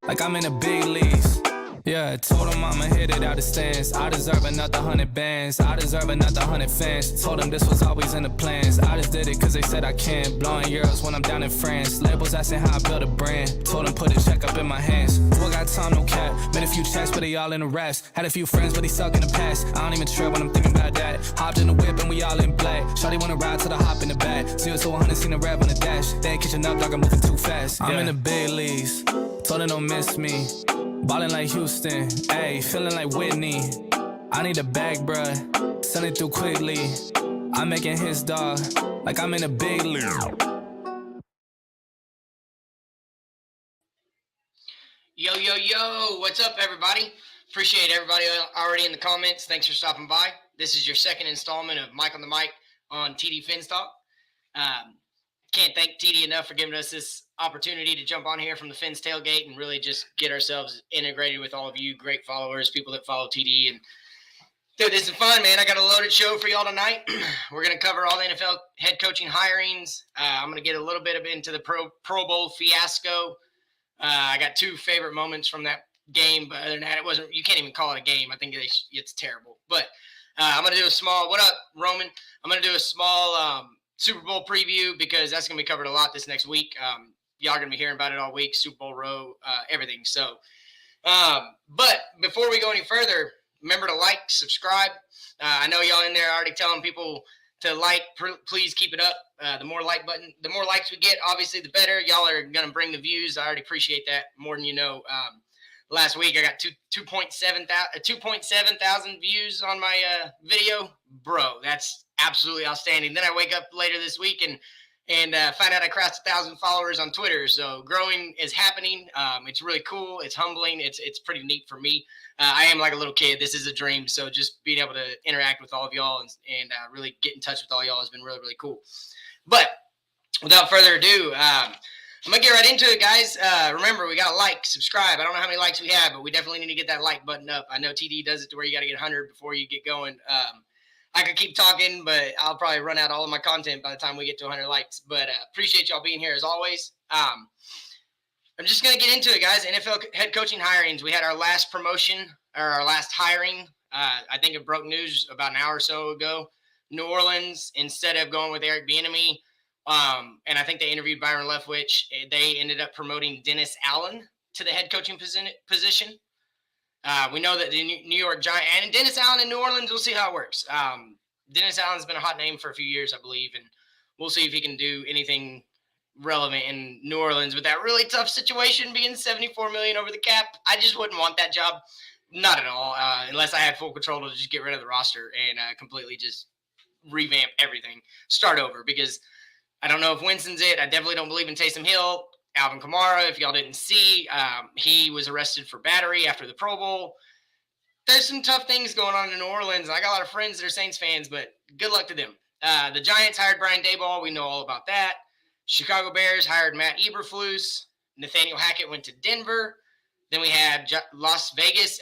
Like I'm in the big leagues. Yeah, told him I'ma hit it out the stands. I deserve another 100 bands. I deserve another 100 fans. Told them this was always in the plans. I just did it cause they said I can. Blowing euros when I'm down in France. Labels asking how I build a brand. Told them put a check up in my hands. Still got time, no cap. Made a few checks, but they all in the raps. Had a few friends, but they suck in the past. I don't even trip when I'm thinking about that. Hopped in the whip and we all in black. Shawty wanna ride to the hop in the back. 0 to 100, seen the rev on the dash. They ain't catching up, dog, I'm moving too fast. I'm in the big leagues. Told them don't miss me. Ballin' like Houston, ayy, feeling like Whitney. I need a bag, bruh, send it through quickly. I'm making hits, dog, like I'm in a big league. Yo, yo, yo, what's up, everybody? Appreciate everybody already in the comments. Thanks for stopping by. This is your second installment of Mike on the Mic on TDPHINSTALK. Can't thank TD enough for giving us this opportunity to jump on here from the Fins tailgate and really just get ourselves integrated with all of you great followers, people that follow TD. And dude, this is fun, man. I got a loaded show for y'all tonight. We're going to cover all the NFL head coaching hirings. I'm going to get a little bit into the Pro Bowl fiasco. I got two favorite moments from that game, but other than that, it wasn't. You can't even call it a game. I think it's terrible. But I'm going to do a small. What up, Roman? I'm going to do a small Super Bowl preview because that's going to be covered a lot this next week. Y'all are going to be hearing about it all week. Super Bowl row, everything. So, but before we go any further, remember to like, subscribe. I know y'all in there already telling people to like. Please keep it up. The more likes we get, obviously, the better. Y'all are going to bring the views. I already appreciate that more than you know. Last week, I got 2.7 thousand views on my video. Bro, that's absolutely outstanding. Then I wake up later this week and find out I crossed 1,000 followers on Twitter. So growing is happening. It's really cool. It's humbling. It's pretty neat for me. I am like a little kid. This is a dream. So just being able to interact with all of y'all and really get in touch with all y'all has been really, really cool. But without further ado, I'm going to get right into it, guys. Remember, we got to like, subscribe. I don't know how many likes we have, but we definitely need to get that like button up. I know TD does it to where you got to get 100 before you get going. I could keep talking, but I'll probably run out all of my content by the time we get to 100 likes. But appreciate y'all being here as always. I'm just going to get into it, guys. NFL head coaching hirings. We had our last promotion, or our last hiring. I think it broke news about an hour or so ago. New Orleans, instead of going with Eric Bieniemy, and I think they interviewed Byron Leftwich, they ended up promoting Dennis Allen to the head coaching position. We know that the New York Giants and Dennis Allen in New Orleans, we'll see how it works. Dennis Allen's been a hot name for a few years, I believe, and we'll see if he can do anything relevant in New Orleans with that really tough situation being $74 million over the cap. I just wouldn't want that job. Not at all, unless I had full control to just get rid of the roster and completely just revamp everything, start over. Because I don't know if Winston's it. I definitely don't believe in Taysom Hill. Alvin Kamara, if y'all didn't see, he was arrested for battery after the Pro Bowl. There's some tough things going on in New Orleans. I got a lot of friends that are Saints fans, but good luck to them. The Giants hired Brian Daboll. We know all about that. Chicago Bears hired Matt Eberflus. Nathaniel Hackett went to Denver. Then we had Las Vegas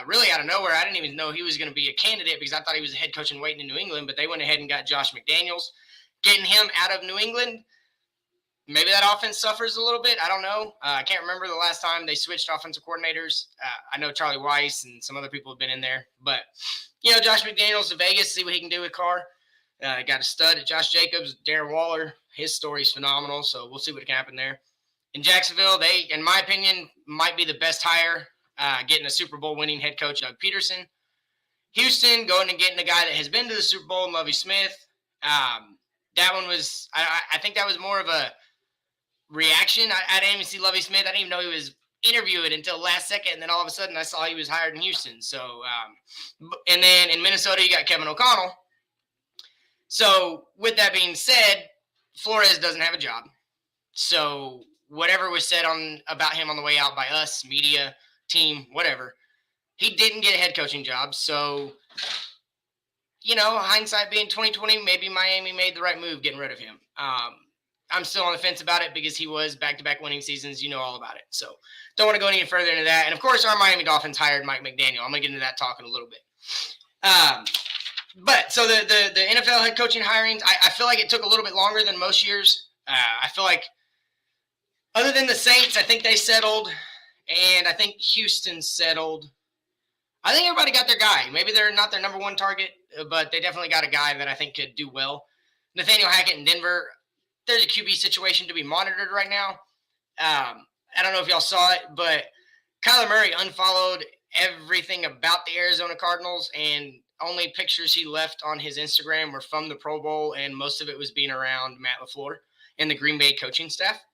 really out of nowhere. I didn't even know he was going to be a candidate because I thought he was a head coach and waiting in New England, but they went ahead and got Josh McDaniels. Getting him out of New England, maybe that offense suffers a little bit. I don't know. I can't remember the last time they switched offensive coordinators. I know Charlie Weiss and some other people have been in there. But, Josh McDaniels to Vegas, see what he can do with Carr. Got a stud at Josh Jacobs, Darren Waller. His story's phenomenal, so we'll see what can happen there. In Jacksonville, they, in my opinion, might be the best hire, getting a Super Bowl winning head coach, Doug Peterson. Houston, going and getting a guy that has been to the Super Bowl, Lovie Smith. That one was, I think that was more of a reaction. I didn't even see Lovie Smith. I didn't even know he was interviewed until last second, and then all of a sudden I saw he was hired in Houston. So, and then in Minnesota, you got Kevin O'Connell. So, with that being said, Flores doesn't have a job. So, whatever was said about him on the way out by us, media, team, whatever, he didn't get a head coaching job. So, hindsight being 2020, maybe Miami made the right move getting rid of him. I'm still on the fence about it because he was back-to-back winning seasons. You know all about it. So, don't want to go any further into that. And, of course, our Miami Dolphins hired Mike McDaniel. I'm going to get into that talk in a little bit. But so the NFL head coaching hirings, I feel like it took a little bit longer than most years. I feel like other than the Saints, I think they settled, and I think Houston settled. I think everybody got their guy. Maybe they're not their number one target, but they definitely got a guy that I think could do well. Nathaniel Hackett in Denver, there's a QB situation to be monitored right now. I don't know if y'all saw it, but Kyler Murray unfollowed everything about the Arizona Cardinals, and only pictures he left on his Instagram were from the Pro Bowl, and most of it was being around Matt LaFleur and the Green Bay coaching staff.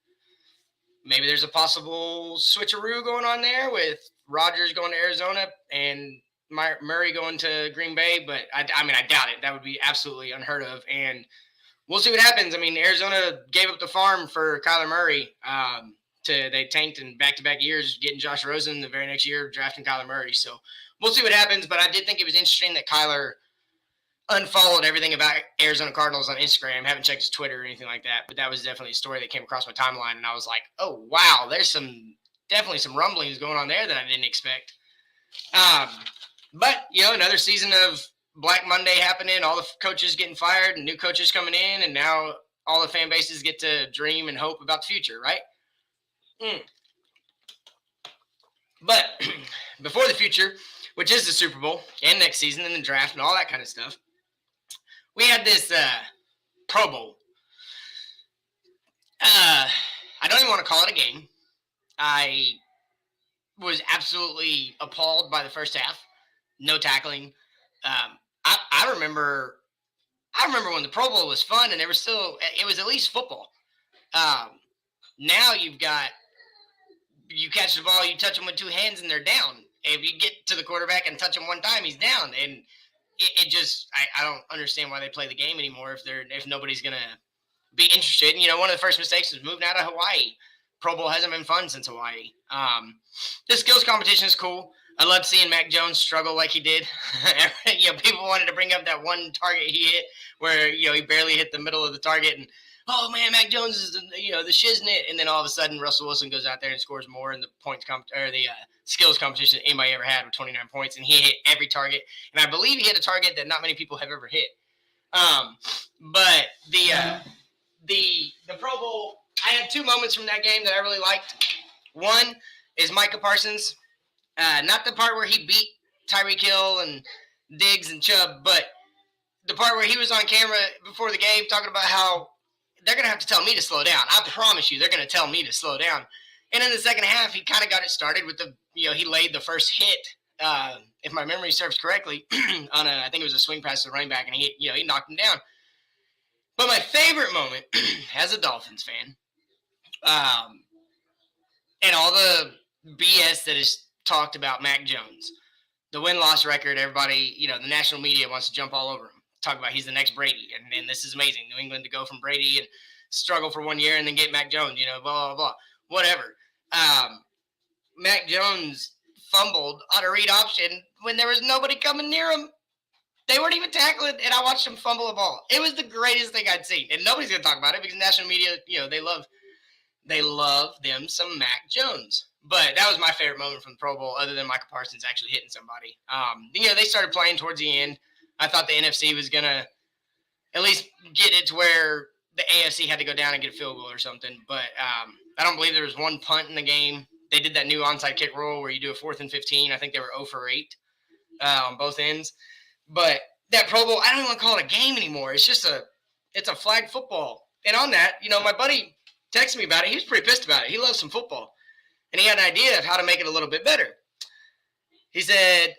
Maybe there's a possible switcheroo going on there with Rodgers going to Arizona and Murray going to Green Bay, but I doubt it. That would be absolutely unheard of, and we'll see what happens. I mean, Arizona gave up the farm for Kyler Murray. They tanked in back-to-back years, getting Josh Rosen the very next year, drafting Kyler Murray. So we'll see what happens, but I did think it was interesting that Kyler unfollowed everything about Arizona Cardinals on Instagram. Haven't checked his Twitter or anything like that, but that was definitely a story that came across my timeline, and I was like, oh, wow, there's definitely some rumblings going on there that I didn't expect. But, another season of Black Monday happening, all the coaches getting fired and new coaches coming in, and now all the fan bases get to dream and hope about the future, right? But before the future, which is the Super Bowl and next season and the draft and all that kind of stuff, we had this Pro Bowl. I don't even want to call it a game. I was absolutely appalled by the first half. No tackling. I remember when the Pro Bowl was fun and it was at least football. Now you catch the ball, you touch them with two hands, and they're down. If you get to the quarterback and touch him one time, he's down. And I don't understand why they play the game anymore if nobody's gonna be interested. One of the first mistakes was moving out of Hawaii. Pro Bowl hasn't been fun since Hawaii. The skills competition is cool. I loved seeing Mac Jones struggle like he did. People wanted to bring up that one target he hit where he barely hit the middle of the target, and oh man, Mac Jones is the shiznit, and then all of a sudden Russell Wilson goes out there and scores more in the skills competition than anybody ever had with 29 points, and he hit every target, and I believe he hit a target that not many people have ever hit. But the Pro Bowl, I had two moments from that game that I really liked. One is Micah Parsons, not the part where he beat Tyreek Hill and Diggs and Chubb, but the part where he was on camera before the game talking about how they're going to have to tell me to slow down. I promise you, they're going to tell me to slow down. And in the second half, he kind of got it started with he laid the first hit, if my memory serves correctly, on I think it was a swing pass to the running back, and he knocked him down. But my favorite moment as a Dolphins fan, and all the BS that is talked about Mac Jones, the win-loss record, everybody, the national media wants to jump all over him. Talk about he's the next Brady, and this is amazing. New England to go from Brady and struggle for 1 year and then get Mac Jones, blah, blah, blah, whatever. Mac Jones fumbled on a read option when there was nobody coming near him. They weren't even tackling, and I watched him fumble a ball. It was the greatest thing I'd seen, and nobody's going to talk about it because national media, they love them some Mac Jones. But that was my favorite moment from the Pro Bowl, other than Michael Parsons actually hitting somebody. They started playing towards the end. I thought the NFC was going to at least get it to where the AFC had to go down and get a field goal or something. But I don't believe there was one punt in the game. They did that new onside kick rule where you do a 4th and 15. I think they were 0 for 8 on both ends. But that Pro Bowl, I don't even want to call it a game anymore. It's a flag football. And on that, my buddy texted me about it. He was pretty pissed about it. He loves some football. And he had an idea of how to make it a little bit better. He said,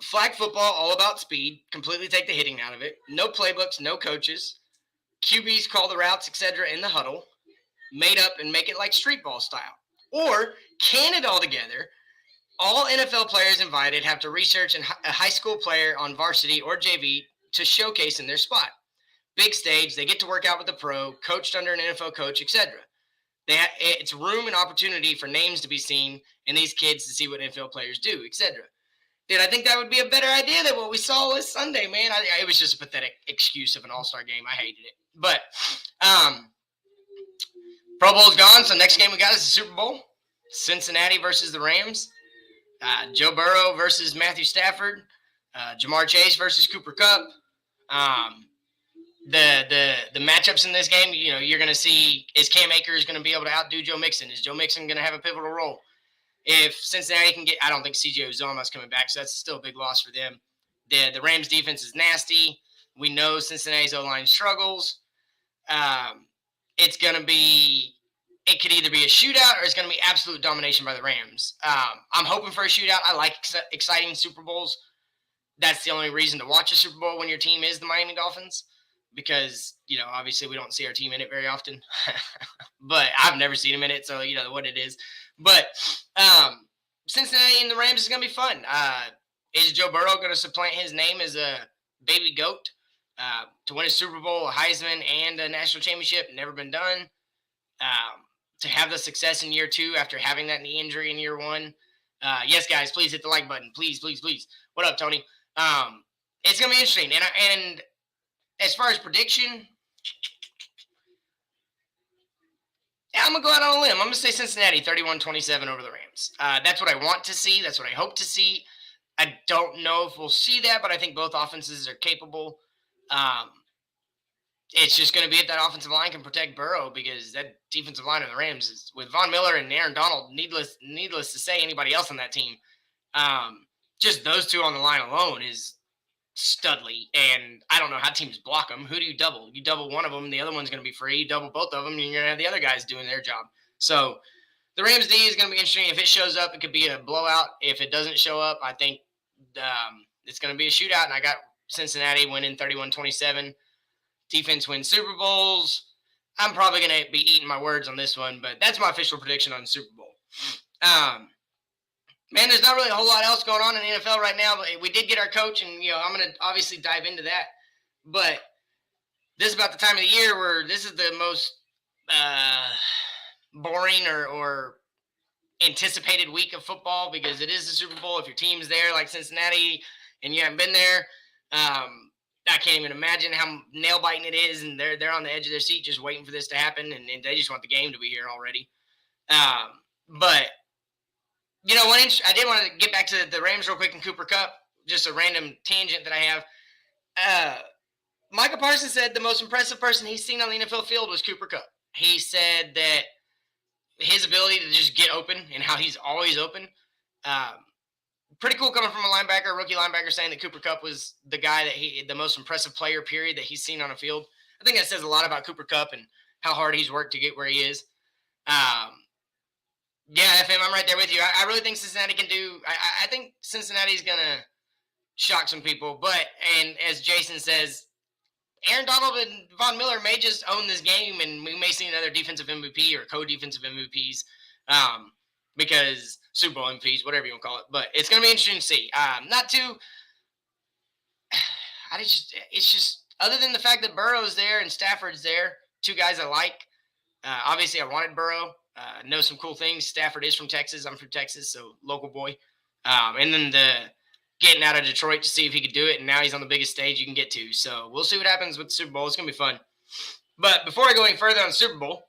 flag football, all about speed, completely take the hitting out of it. No playbooks, no coaches. QBs call the routes, etc. in the huddle. Made up and make it like street ball style. Or can it all together. All NFL players invited have to research a high school player on varsity or JV to showcase in their spot. Big stage, they get to work out with the pro, coached under an NFL coach, etc. It's room and opportunity for names to be seen and these kids to see what NFL players do, etc. Dude, I think that would be a better idea than what we saw this Sunday, man. It was just a pathetic excuse of an all-star game. I hated it. But Pro Bowl's gone, so next game we got is the Super Bowl. Cincinnati versus the Rams. Joe Burrow versus Matthew Stafford. Jamar Chase versus Cooper Kupp. The matchups in this game, you're going to see, is Cam Akers going to be able to outdo Joe Mixon? Is Joe Mixon going to have a pivotal role? If Cincinnati can get, I don't think C.J. Uzomah's coming back, so that's still a big loss for them. The Rams defense is nasty. We know Cincinnati's O-line struggles. It's going to be, it could either be a shootout or it's going to be absolute domination by the Rams. I'm hoping for a shootout. I like exciting Super Bowls. That's the only reason to watch a Super Bowl when your team is the Miami Dolphins. Because, obviously we don't see our team in it very often. But I've never seen them in it, so you know what it is. But Cincinnati and the Rams is going to be fun. Is Joe Burrow going to supplant his name as a baby goat to win a Super Bowl, a Heisman, and a national championship? Never been done. To have the success in year 2 after having that knee injury in year 1. Yes, guys, please hit the like button. Please, please, please. What up, Tony? It's going to be interesting. And as far as prediction, I'm going to go out on a limb. I'm going to say Cincinnati 31-27 over the Rams. That's what I want to see. That's what I hope to see. I don't know if we'll see that, but I think both offenses are capable. It's just going to be if that offensive line can protect Burrow, because that defensive line of the Rams is, with Von Miller and Aaron Donald, needless to say anybody else on that team, just those two on the line alone is studly, and I don't know how teams block them. Who do you double? You double one of them, the other one's going to be free. You double both of them, and you're going to have the other guys doing their job. So the Rams D is going to be interesting. If it shows up, it could be a blowout. If it doesn't show up, I think it's going to be a shootout, and I got Cincinnati winning 31-27. Defense wins Super Bowls. I'm probably going to be eating my words on this one, but that's my official prediction on the Super Bowl. Man, there's not really a whole lot else going on in the NFL right now, but we did get our coach, and, I'm going to obviously dive into that. But this is about the time of the year where this is the most boring or anticipated week of football, because it is the Super Bowl. If your team's there, like Cincinnati, and you haven't been there, I can't even imagine how nail-biting it is, and they're on the edge of their seat just waiting for this to happen, and they just want the game to be here already. But I did want to get back to the Rams real quick and Cooper Kupp, just a random tangent that I have. Michael Parsons said the most impressive person he's seen on the NFL field was Cooper Kupp. He said that his ability to just get open and how he's always open, pretty cool coming from a rookie linebacker, saying that Cooper Kupp was the guy the most impressive player, period, that he's seen on a field. I think that says a lot about Cooper Kupp and how hard he's worked to get where he is. Yeah, FM, I'm right there with you. I really think Cincinnati can do – I think Cincinnati's going to shock some people. But, and as Jason says, Aaron Donald and Von Miller may just own this game, and we may see another defensive MVP or co-defensive MVPs, because Super Bowl MVPs, whatever you want to call it. But it's going to be interesting to see. It's just, other than the fact that Burrow's there and Stafford's there, two guys I like. Obviously, I wanted Burrow. Know some cool things. Stafford is from Texas. I'm from Texas, so local boy. And then getting out of Detroit to see if he could do it, and now he's on the biggest stage you can get to. So we'll see what happens with the Super Bowl. It's going to be fun. But before I go any further on the Super Bowl,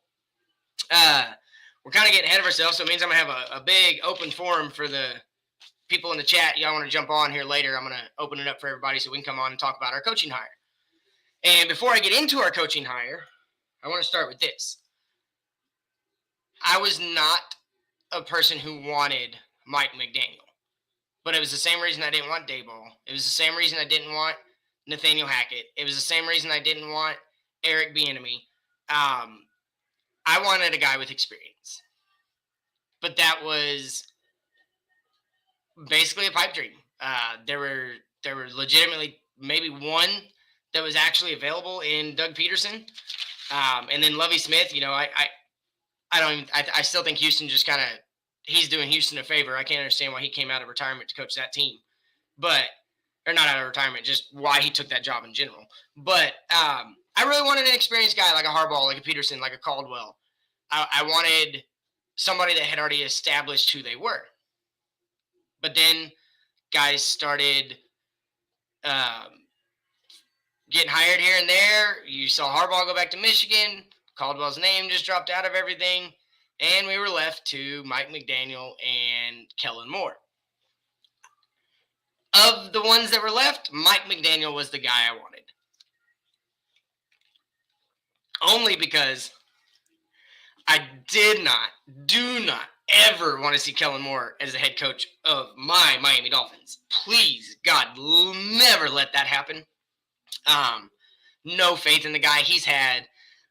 we're kind of getting ahead of ourselves, so it means I'm going to have a big open forum for the people in the chat. Y'all want to jump on here later, I'm going to open it up for everybody so we can come on and talk about our coaching hire. And before I get into our coaching hire, I want to start with this. I was not a person who wanted Mike McDaniel. But it was the same reason I didn't want Daboll. It was the same reason I didn't want Nathaniel Hackett. It was the same reason I didn't want Eric Bieniemy. I wanted a guy with experience. But that was basically a pipe dream. There were legitimately maybe one that was actually available in Doug Peterson. And then Lovie Smith, I still think Houston just kind of, he's doing Houston a favor. I can't understand why he came out of retirement to coach that team. Or not out of retirement, just why he took that job in general. But I really wanted an experienced guy like a Harbaugh, like a Peterson, like a Caldwell. I wanted somebody that had already established who they were. But then guys started getting hired here and there. You saw Harbaugh go back to Michigan. Caldwell's name just dropped out of everything. And we were left to Mike McDaniel and Kellen Moore. Of the ones that were left, Mike McDaniel was the guy I wanted. Only because I do not ever want to see Kellen Moore as the head coach of my Miami Dolphins. Please, God, never let that happen. No faith in the guy. He's had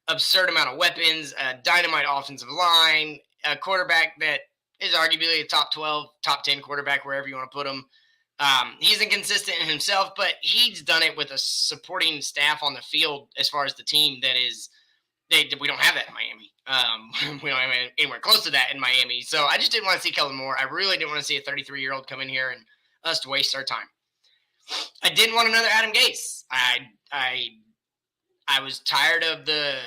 absurd amount of weapons, a dynamite offensive line, a quarterback that is arguably a top 12, top 10 quarterback, wherever you want to put him. He's inconsistent in himself, but he's done it with a supporting staff on the field as far as the team that is, we don't have that in Miami. We don't have anywhere close to that in Miami. So I just didn't want to see Kellen Moore. I really didn't want to see a 33-year-old come in here and us to waste our time. I didn't want another Adam Gase. I was tired of the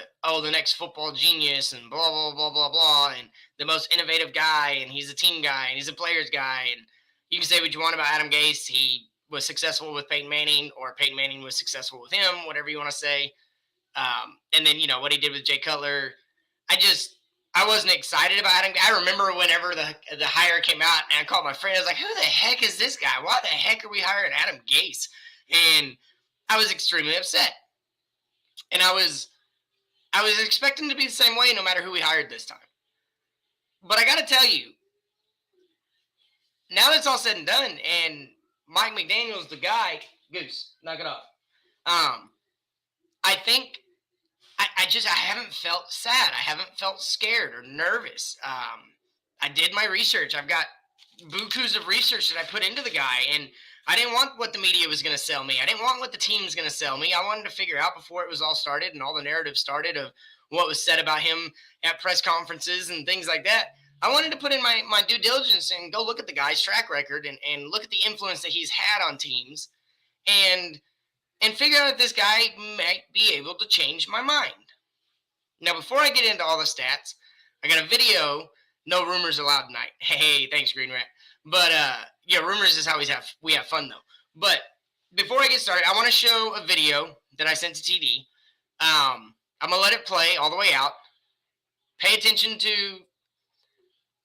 next football genius and blah, blah, blah, blah, blah, and the most innovative guy, and he's a team guy, and he's a players guy. And you can say what you want about Adam Gase. He was successful with Peyton Manning, or Peyton Manning was successful with him, whatever you want to say. And then, what he did with Jay Cutler. I wasn't excited about him. I remember whenever the hire came out, and I called my friend. I was like, who the heck is this guy? Why the heck are we hiring Adam Gase? And I was extremely upset. And I was expecting to be the same way no matter who we hired this time. But I got to tell you, now that it's all said and done, and Mike McDaniel's the guy, Goose, knock it off. I think I haven't felt sad. I haven't felt scared or nervous. I did my research. I've got bukus of research that I put into the guy, and I didn't want what the media was going to sell me. I didn't want what the team was going to sell me. I wanted to figure out before it was all started and all the narrative started of what was said about him at press conferences and things like that. I wanted to put in my due diligence and go look at the guy's track record and look at the influence that he's had on teams and figure out if this guy might be able to change my mind. Now, before I get into all the stats, I got a video, no rumors allowed tonight. Hey, thanks, Green Rat. But, rumors is how we have fun, though. But before I get started, I want to show a video that I sent to TD. I'm going to let it play all the way out. Pay attention to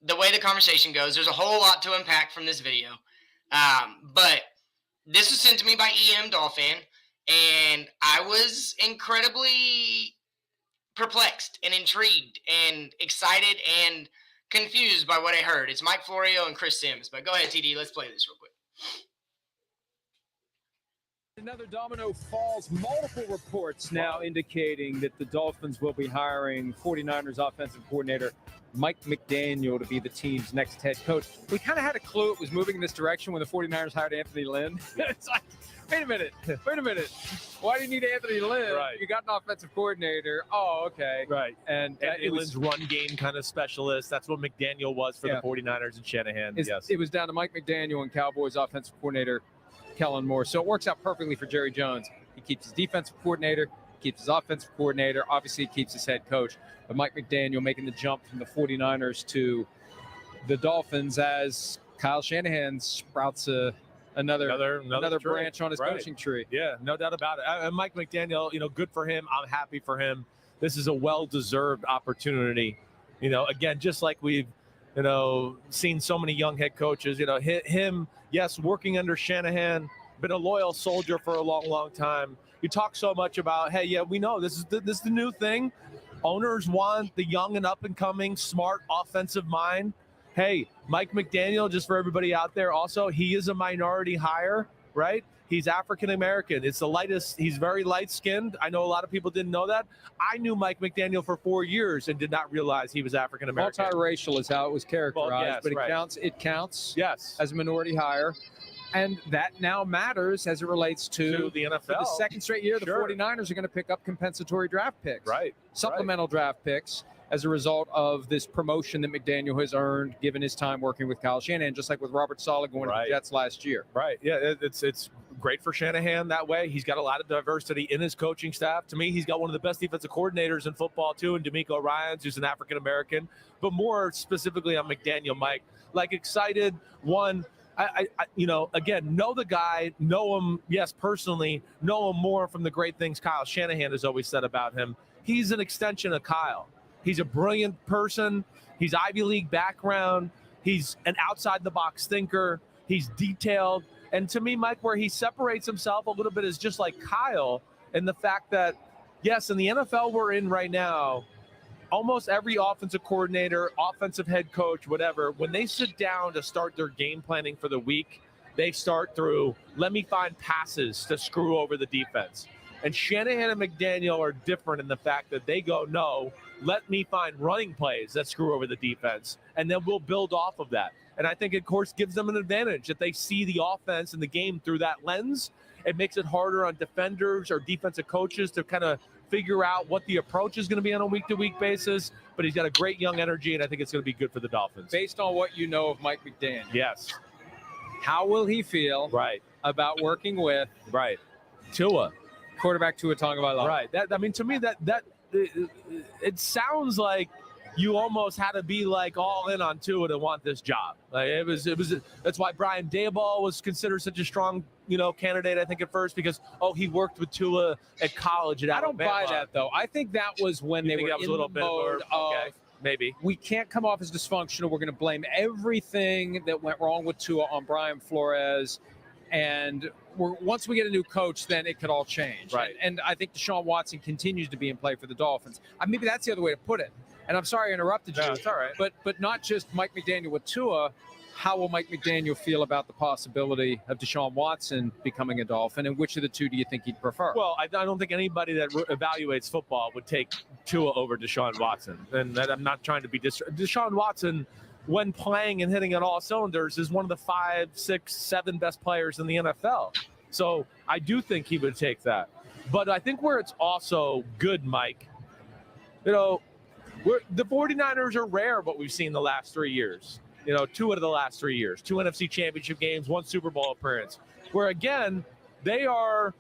the way the conversation goes. There's a whole lot to unpack from this video. But this was sent to me by EM Dolphin, and I was incredibly perplexed and intrigued and excited and confused by what I heard. It's Mike Florio and Chris Sims. But go ahead, TD. Let's play this real quick. Another domino falls. Multiple reports now indicating that the Dolphins will be hiring 49ers offensive coordinator Mike McDaniel to be the team's next head coach. We kind of had a clue it was moving in this direction when the 49ers hired Anthony Lynn. It's like, wait a minute. Why do you need Anthony Lynn? Right. You got an offensive coordinator. Oh, okay. Right. And Anthony Lynn's run game kind of specialist. That's what McDaniel was for the 49ers and Shanahan. Yes. It was down to Mike McDaniel and Cowboys offensive coordinator Kellen Moore. So it works out perfectly for Jerry Jones. He keeps his defensive coordinator, keeps his offensive coordinator, obviously he keeps his head coach. But Mike McDaniel making the jump from the 49ers to the Dolphins as Kyle Shanahan sprouts another branch on his coaching tree. Yeah, no doubt about it. And Mike McDaniel, good for him. I'm happy for him. This is a well-deserved opportunity. Again, just like we've, seen so many young head coaches, him, yes, working under Shanahan, been a loyal soldier for a long, long time. You talk so much about, hey, yeah, we know this is the new thing. Owners want the young and up-and-coming, smart offensive mind. Hey, Mike McDaniel, just for everybody out there also, he is a minority hire, right? He's African-American. It's the lightest. He's very light-skinned. I know a lot of people didn't know that. I knew Mike McDaniel for 4 years and did not realize he was African-American. Multiracial is how it was characterized, but it counts yes, as a minority hire. And that now matters as it relates to the NFL. For the second straight year, the 49ers are going to pick up compensatory draft picks. Right. Supplemental draft picks as a result of this promotion that McDaniel has earned given his time working with Kyle Shanahan, just like with Robert Saleh going to the Jets last year. Right. Yeah, it's great for Shanahan that way. He's got a lot of diversity in his coaching staff. To me, he's got one of the best defensive coordinators in football, too, and D'Amico Ryans, who's an African-American. But more specifically on McDaniel, Mike, excited, one – again, know the guy, know him, yes, personally, know him more from the great things Kyle Shanahan has always said about him. He's an extension of Kyle. He's a brilliant person. He's Ivy League background. He's an outside-the-box thinker. He's detailed. And to me, Mike, where he separates himself a little bit is just like Kyle in the fact that, yes, in the NFL we're in right now, almost every offensive coordinator, offensive head coach, whatever, when they sit down to start their game planning for the week, they start through, let me find passes to screw over the defense. And Shanahan and McDaniel are different in the fact that they go, no, let me find running plays that screw over the defense, and then we'll build off of that. And I think, of course, gives them an advantage that they see the offense and the game through that lens. It makes it harder on defenders or defensive coaches to kind of figure out what the approach is going to be on a week-to-week basis, but he's got a great young energy, and I think it's going to be good for the Dolphins. Based on what you know of Mike McDaniel. Yes. How will he feel about working with Tua, quarterback Tua Tagovailoa? Right. To me, it sounds like you almost had to be all in on Tua to want this job. That's why Brian Daboll was considered such a strong candidate, I think, at first, because he worked with Tua at college at Alabama. I don't buy that, though. I think that was when they were in the mode of maybe we can't come off as dysfunctional. We're going to blame everything that went wrong with Tua on Brian Flores, and once we get a new coach, then it could all change. Right. And I think Deshaun Watson continues to be in play for the Dolphins. Maybe that's the other way to put it. And I'm sorry I interrupted you. No, it's all right. But not just Mike McDaniel with Tua. How will Mike McDaniel feel about the possibility of Deshaun Watson becoming a Dolphin, and which of the two do you think he'd prefer? Well, I don't think anybody that evaluates football would take Tua over Deshaun Watson. And that I'm not trying to be Deshaun Watson, when playing and hitting on all cylinders, is one of the 5, 6, 7 best players in the NFL. So I do think he would take that. But I think where it's also good, Mike, the 49ers are rare what we've seen the last 3 years. 2 out of the last 3 years, 2 NFC championship games, 1 Super Bowl appearance, where again, they're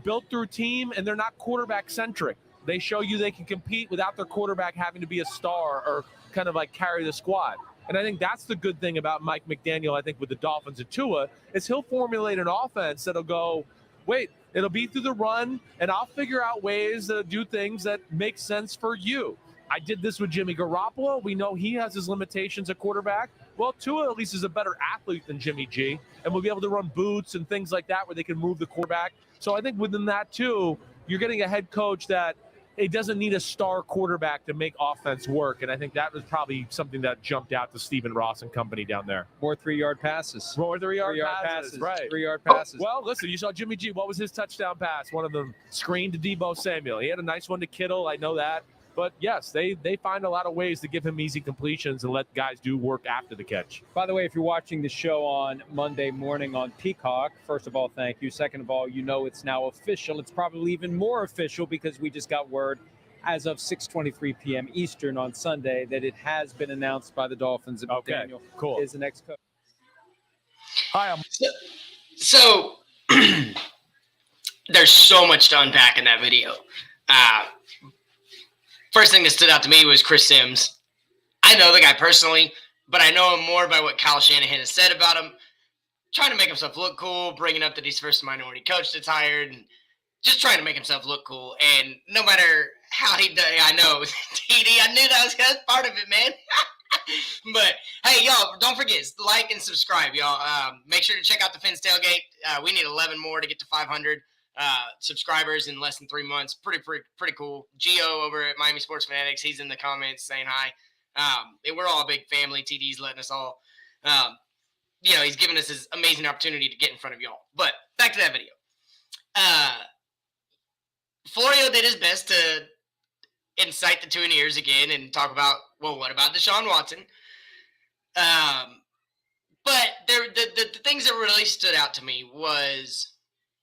built through team and they're not quarterback centric. They show you they can compete without their quarterback having to be a star or kind of carry the squad. And I think that's the good thing about Mike McDaniel, I think, with the Dolphins and Tua, is he'll formulate an offense that'll go, wait, it'll be through the run, and I'll figure out ways to do things that make sense for you. I did this with Jimmy Garoppolo. We know he has his limitations at quarterback. Well, Tua at least is a better athlete than Jimmy G, and we'll be able to run boots and things like that where they can move the quarterback. So I think within that, too, you're getting a head coach that it doesn't need a star quarterback to make offense work, and I think that was probably something that jumped out to Stephen Ross and company down there. More 3-yard passes. More 3-yard passes, right. 3-yard passes. Well, listen, you saw Jimmy G. What was his touchdown pass? One of them screened to Deebo Samuel. He had a nice one to Kittle. I know that. But yes, they find a lot of ways to give him easy completions and let guys do work after the catch. By the way, if you're watching the show on Monday morning on Peacock, first of all, thank you. Second of all, you know it's now official. It's probably even more official because we just got word as of 6:23 p.m. Eastern on Sunday that it has been announced by the Dolphins that McDaniel is the next coach. Hi, I'm So there's so much to unpack in that video. First thing that stood out to me was Chris Sims. I know the guy personally, but I know him more by what Kyle Shanahan has said about him. Trying to make himself look cool, bringing up that he's the first minority coach that's hired, and just trying to make himself look cool. And no matter how he does, I know, TD, I knew that was part of it, man. But, hey, y'all, don't forget, like and subscribe, y'all. Make sure to check out the Fins Tailgate. We need 11 more to get to 500 subscribers in less than 3 months. Pretty cool. Gio over at Miami Sports Fanatics, he's in the comments saying hi. We're all a big family. TD's letting us all, he's giving us this amazing opportunity to get in front of y'all. But back to that video. Florio did his best to incite the tuning ears again and talk about, well, what about Deshaun Watson? But the things that really stood out to me was,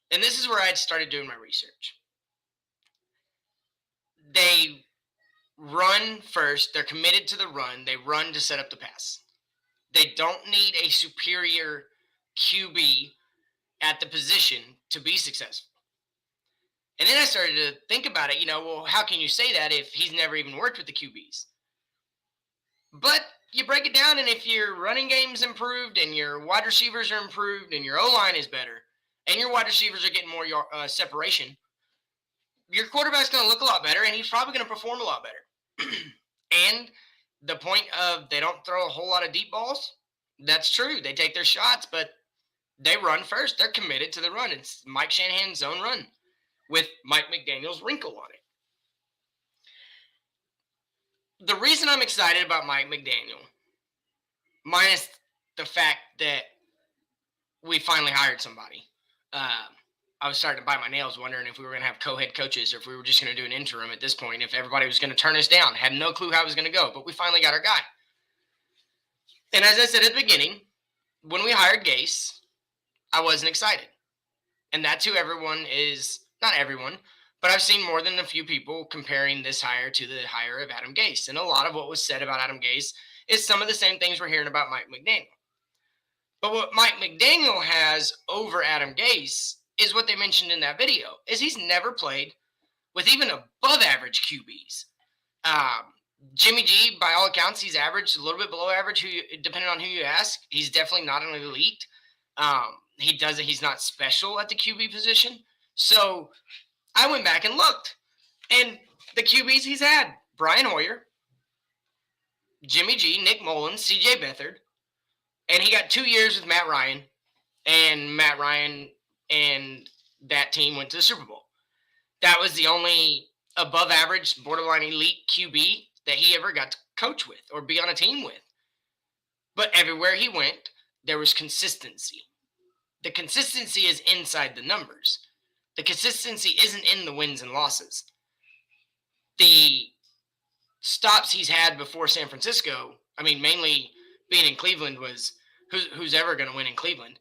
and this is where I started doing my research. They run first. They're committed to the run. They run to set up the pass. They don't need a superior QB at the position to be successful. And then I started to think about it, well, how can you say that if he's never even worked with the QBs? But you break it down, and if your running game's improved and your wide receivers are improved and your O-line is better and your wide receivers are getting more separation, your quarterback's going to look a lot better, and he's probably going to perform a lot better. And the point of they don't throw a whole lot of deep balls, that's true. They take their shots, but they run first. They're committed to the run. It's Mike Shanahan's own run with Mike McDaniel's wrinkle on it. The reason I'm excited about Mike McDaniel, minus the fact that we finally hired somebody. I was starting to bite my nails wondering if we were going to have co-head coaches or if we were just going to do an interim at this point, if everybody was going to turn us down. Had no clue how it was going to go, but we finally got our guy. And as I said at the beginning, when we hired Gase, I wasn't excited. And that's who everyone is, not everyone, but I've seen more than a few people comparing this hire to the hire of Adam Gase. And a lot of what was said about Adam Gase is some of the same things we're hearing about Mike McDaniel. But what Mike McDaniel has over Adam Gase is what they mentioned in that video, is he's never played with even above average QBs. Jimmy G, by all accounts, he's average, a little bit below average, depending on who you ask. He's definitely not an elite. He's not special at the QB position. So I went back and looked, and the QBs he's had: Brian Hoyer, Jimmy G, Nick Mullins, CJ Beathard, and he got 2 years with Matt Ryan, and Matt Ryan and that team went to the Super Bowl. That was the only above average, borderline elite QB that he ever got to coach with or be on a team with. But everywhere he went, there was consistency. The consistency is inside the numbers. The consistency isn't in the wins and losses. The stops he's had before San Francisco, mainly being in Cleveland, was who's ever going to win in Cleveland.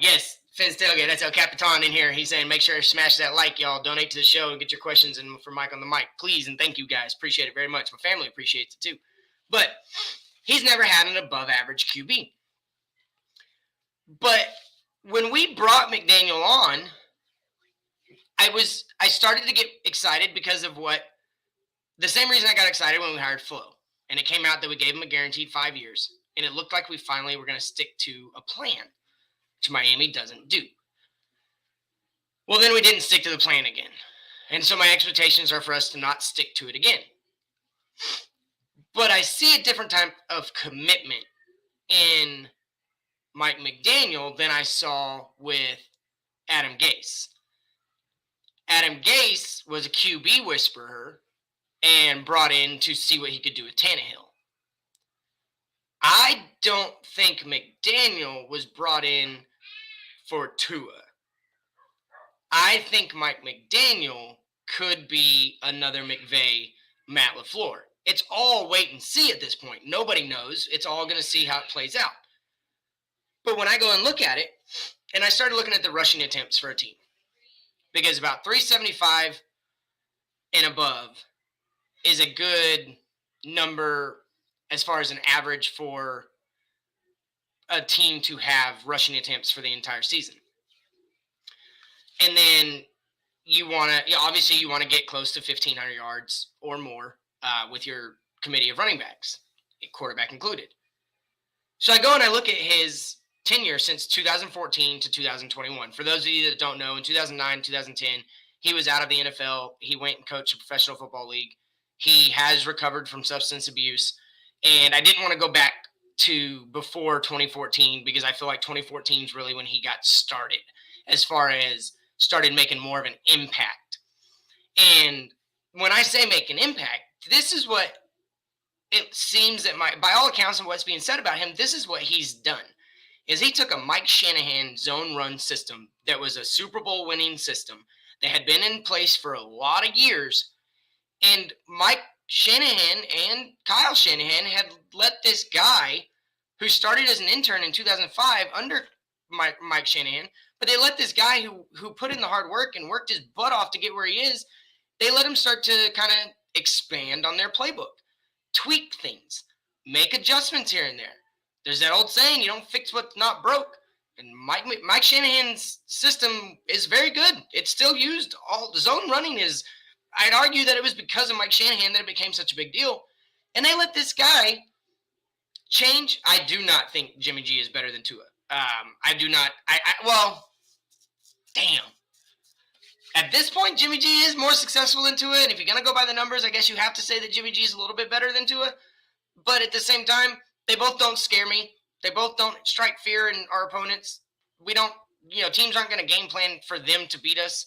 Yes, Fins Tailgate, that's El Capitan in here. He's saying, make sure to smash that like, y'all. Donate to the show and get your questions in for Mike on the Mic. Please, and thank you, guys. Appreciate it very much. My family appreciates it, too. But he's never had an above-average QB. But when we brought McDaniel on, I started to get excited because of the same reason I got excited when we hired Flo. And it came out that we gave him a guaranteed 5 years. And it looked like we finally were going to stick to a plan, which Miami doesn't do. Well, then we didn't stick to the plan again. And so my expectations are for us to not stick to it again. But I see a different type of commitment in Mike McDaniel than I saw with Adam Gase. Adam Gase was a QB whisperer and brought in to see what he could do with Tannehill. I don't think McDaniel was brought in for Tua. I think Mike McDaniel could be another McVay Matt LaFleur. It's all wait and see at this point. Nobody knows. It's all going to see how it plays out. But when I go and look at it, and I started looking at the rushing attempts for a team, because about 375 and above is a good number as far as an average for a team to have rushing attempts for the entire season. And then you want to, obviously you want to get close to 1,500 yards or more with your committee of running backs, quarterback included. So I go and I look at his tenure since 2014 to 2021. For those of you that don't know, in 2009, 2010, he was out of the NFL. He went and coached a professional football league. He has recovered from substance abuse. And I didn't want to go back to before 2014 because I feel like 2014 is really when he got started as far as started making more of an impact. And when I say make an impact, this is what it seems that by all accounts of what's being said about him, this is what he's done. Is he took a Mike Shanahan zone run system that was a Super Bowl winning system that had been in place for a lot of years, and Mike Shanahan and Kyle Shanahan had let this guy who started as an intern in 2005 under Mike Shanahan, but they let this guy who put in the hard work and worked his butt off to get where he is, they let him start to kind of expand on their playbook, tweak things, make adjustments here and there. There's that old saying, you don't fix what's not broke. And Mike Shanahan's system is very good. It's still used. All the zone running is, I'd argue that it was because of Mike Shanahan that it became such a big deal. And they let this guy change. I do not think Jimmy G is better than Tua. I do not. Well, damn. At this point, Jimmy G is more successful than Tua. And if you're going to go by the numbers, I guess you have to say that Jimmy G is a little bit better than Tua. But at the same time, they both don't scare me. They both don't strike fear in our opponents. We don't, teams aren't going to game plan for them to beat us.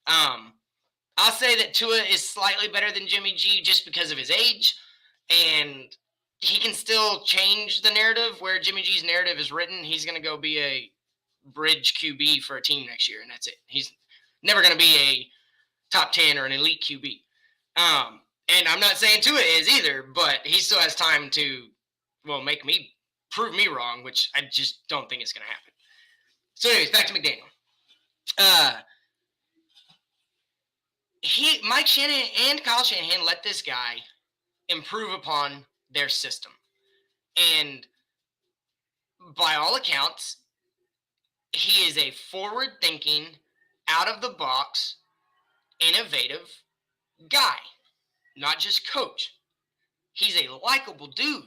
I'll say that Tua is slightly better than Jimmy G just because of his age. And he can still change the narrative where Jimmy G's narrative is written. He's going to go be a bridge QB for a team next year, and that's it. He's never going to be a top 10 or an elite QB. And I'm not saying Tua is either, but he still has time to, prove me wrong, which I just don't think is going to happen. So anyways, back to McDaniel. Mike Shanahan and Kyle Shanahan let this guy improve upon their system. And by all accounts, he is a forward-thinking, out-of-the-box, innovative guy, not just coach. He's a likable dude.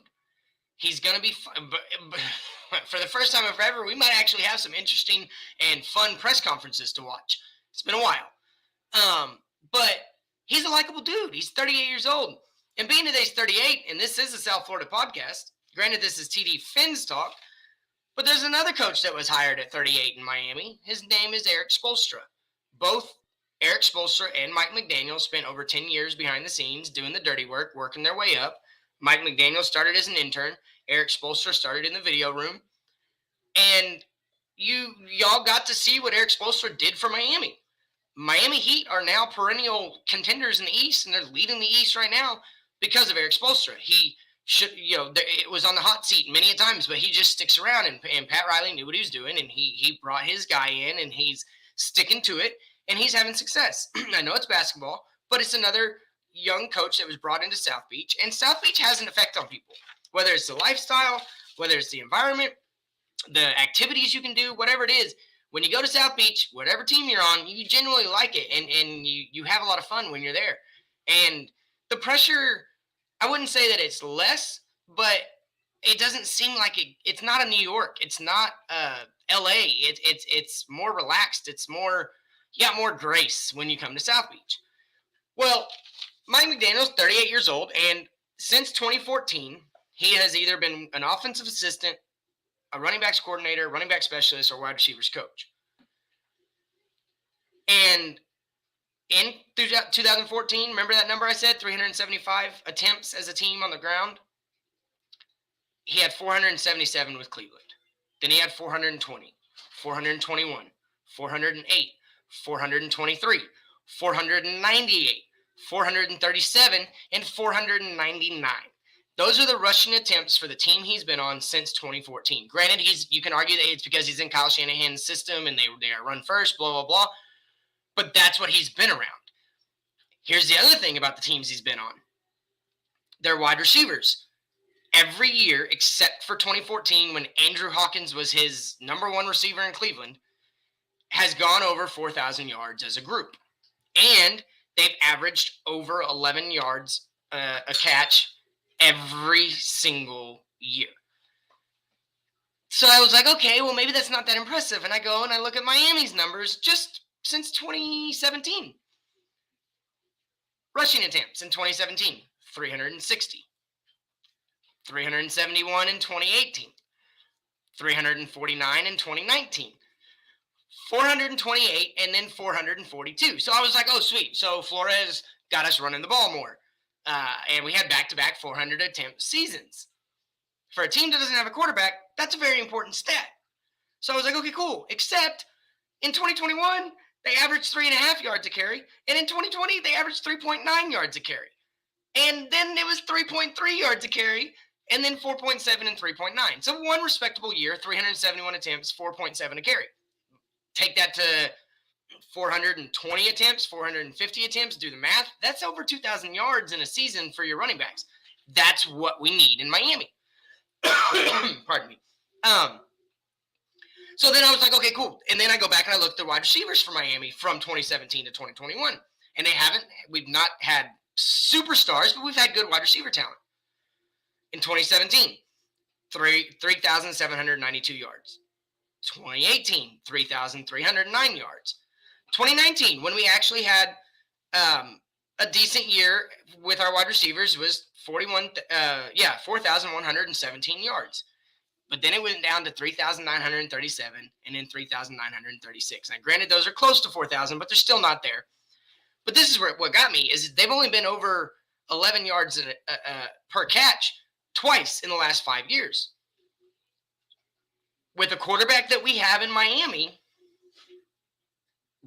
He's going to be fun. But for the first time ever, we might actually have some interesting and fun press conferences to watch. It's been a while. But he's a likable dude. He's 38 years old. And being that he's 38, and this is a South Florida podcast, granted this is TDPHINSTALK, but there's another coach that was hired at 38 in Miami. His name is Eric Spoelstra. Both Eric Spoelstra and Mike McDaniel spent over 10 years behind the scenes doing the dirty work, working their way up. Mike McDaniel started as an intern. Eric Spoelstra started in the video room. And y'all got to see what Eric Spoelstra did for Miami. Miami Heat are now perennial contenders in the East, and they're leading the East right now because of Eric Spoelstra. He should, it was on the hot seat many a times, but he just sticks around, and Pat Riley knew what he was doing, and he brought his guy in, and he's sticking to it, and he's having success. I know it's basketball, but it's another young coach that was brought into South Beach, and South Beach has an effect on people, whether it's the lifestyle, whether it's the environment, the activities you can do, whatever it is. When you go to South Beach, whatever team you're on, you genuinely like it, and you have a lot of fun when you're there. And the pressure, I wouldn't say that it's less, but it doesn't seem like it's not a New York. It's not L.A. It's more relaxed. It's more, you got more grace when you come to South Beach. Well, Mike McDaniel's 38 years old, and since 2014, he has either been an offensive assistant, a running backs coordinator, running back specialist, or wide receivers coach. And in 2014, remember that number I said, 375 attempts as a team on the ground? He had 477 with Cleveland. Then he had 420, 421, 408, 423, 498, 437, and 499. Those are the rushing attempts for the team he's been on since 2014. Granted, you can argue that it's because he's in Kyle Shanahan's system and they are run first, blah, blah, blah. But that's what he's been around. Here's the other thing about the teams he's been on. They're wide receivers. Every year, except for 2014, when Andrew Hawkins was his number one receiver in Cleveland, has gone over 4,000 yards as a group. And they've averaged over 11 yards a catch every single year. So I was like, okay, well, maybe that's not that impressive. And I go and I look at Miami's numbers just since 2017. Rushing attempts in 2017, 360. 371 in 2018. 349 in 2019. 428 and then 442. So I was like, oh, sweet. So Flores got us running the ball more. And we had back-to-back 400 attempt seasons. For a team that doesn't have a quarterback, that's a very important stat. So I was like, okay, cool. Except in 2021, they averaged 3.5 yards a carry. And in 2020, they averaged 3.9 yards a carry. And then it was 3.3 yards a carry. And then 4.7 and 3.9. So one respectable year, 371 attempts, 4.7 a carry. Take that to 420 attempts, 450 attempts, do the math. That's over 2,000 yards in a season for your running backs. That's what we need in Miami. Pardon me. So then I was like, okay, cool. And then I go back and I look at the wide receivers for Miami from 2017 to 2021. And we've not had superstars, but we've had good wide receiver talent. In 2017, 3,792 yards. 2018, 3,309 yards. 2019, when we actually had a decent year with our wide receivers, was 4,117 yards. But then it went down to 3,937 and then 3,936. Now, granted, those are close to 4,000, but they're still not there. But this is what got me is they've only been over 11 yards per catch twice in the last 5 years. With the quarterback that we have in Miami,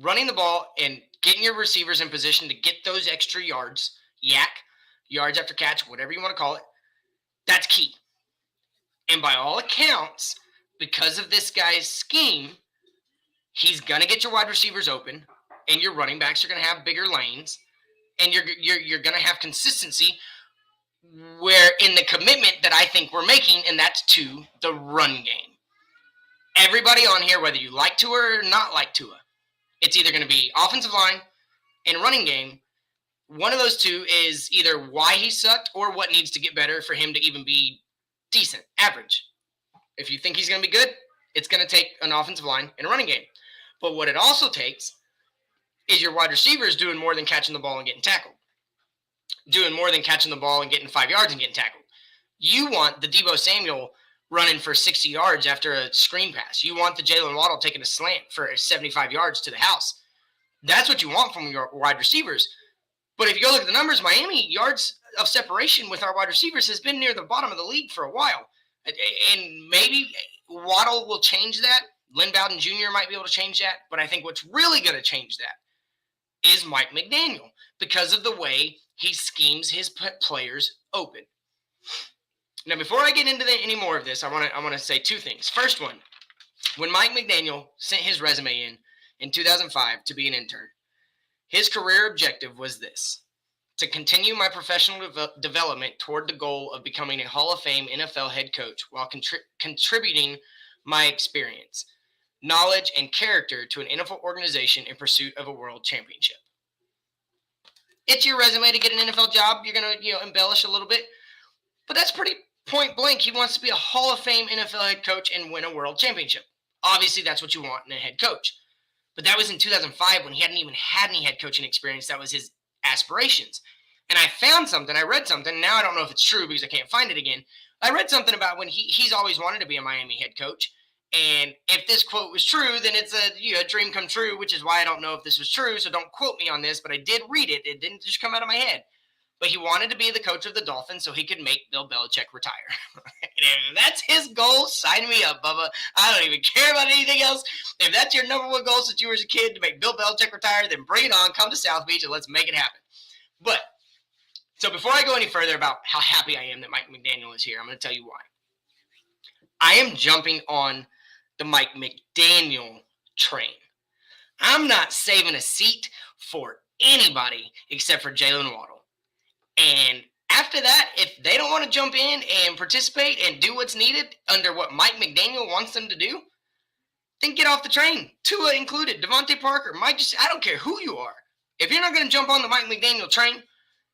running the ball and getting your receivers in position to get those extra yards, yards after catch, whatever you want to call it, that's key. And by all accounts, because of this guy's scheme, he's going to get your wide receivers open, and your running backs are going to have bigger lanes, and you're going to have consistency where in the commitment that I think we're making, and that's to the run game. Everybody on here, whether you like Tua or not like Tua, it's either going to be offensive line and running game. One of those two is either why he sucked or what needs to get better for him to even be decent, average. If you think he's going to be good, it's going to take an offensive line and a running game. But what it also takes is your wide receivers doing more than catching the ball and getting tackled. Doing more than catching the ball and getting 5 yards and getting tackled. You want the Deebo Samuel running for 60 yards after a screen pass. You want the Jalen Waddle taking a slant for 75 yards to the house. That's what you want from your wide receivers. But if you go look at the numbers, Miami yards of separation with our wide receivers has been near the bottom of the league for a while. And maybe Waddle will change that. Lynn Bowden Jr. might be able to change that. But I think what's really going to change that is Mike McDaniel because of the way he schemes his players open. Now, before I get into any more of this, I want to say two things. First one, when Mike McDaniel sent his resume in 2005 to be an intern, his career objective was this: to continue my professional development toward the goal of becoming a Hall of Fame NFL head coach while contributing my experience, knowledge, and character to an NFL organization in pursuit of a world championship. It's your resume to get an NFL job. You're going to embellish a little bit, but that's pretty point blank. He wants to be a Hall of Fame NFL head coach and win a world championship. Obviously, that's what you want in a head coach. But that was in 2005 when he hadn't even had any head coaching experience. That was his aspirations. And I found something. I read something. Now I don't know if it's true because I can't find it again. I read something about when he's always wanted to be a Miami head coach. And if this quote was true, then it's a dream come true, which is why I don't know if this was true. So don't quote me on this, but I did read it. It didn't just come out of my head. But he wanted to be the coach of the Dolphins so he could make Bill Belichick retire. And if that's his goal, sign me up, Bubba. I don't even care about anything else. If that's your number one goal since you were a kid, to make Bill Belichick retire, then bring it on. Come to South Beach and let's make it happen. But so before I go any further about how happy I am that Mike McDaniel is here, I'm going to tell you why. I am jumping on the Mike McDaniel train. I'm not saving a seat for anybody except for Jalen Waddle. And after that, if they don't want to jump in and participate and do what's needed under what Mike McDaniel wants them to do, then get off the train. Tua included, Devontae Parker, Mike, I don't care who you are. If you're not going to jump on the Mike McDaniel train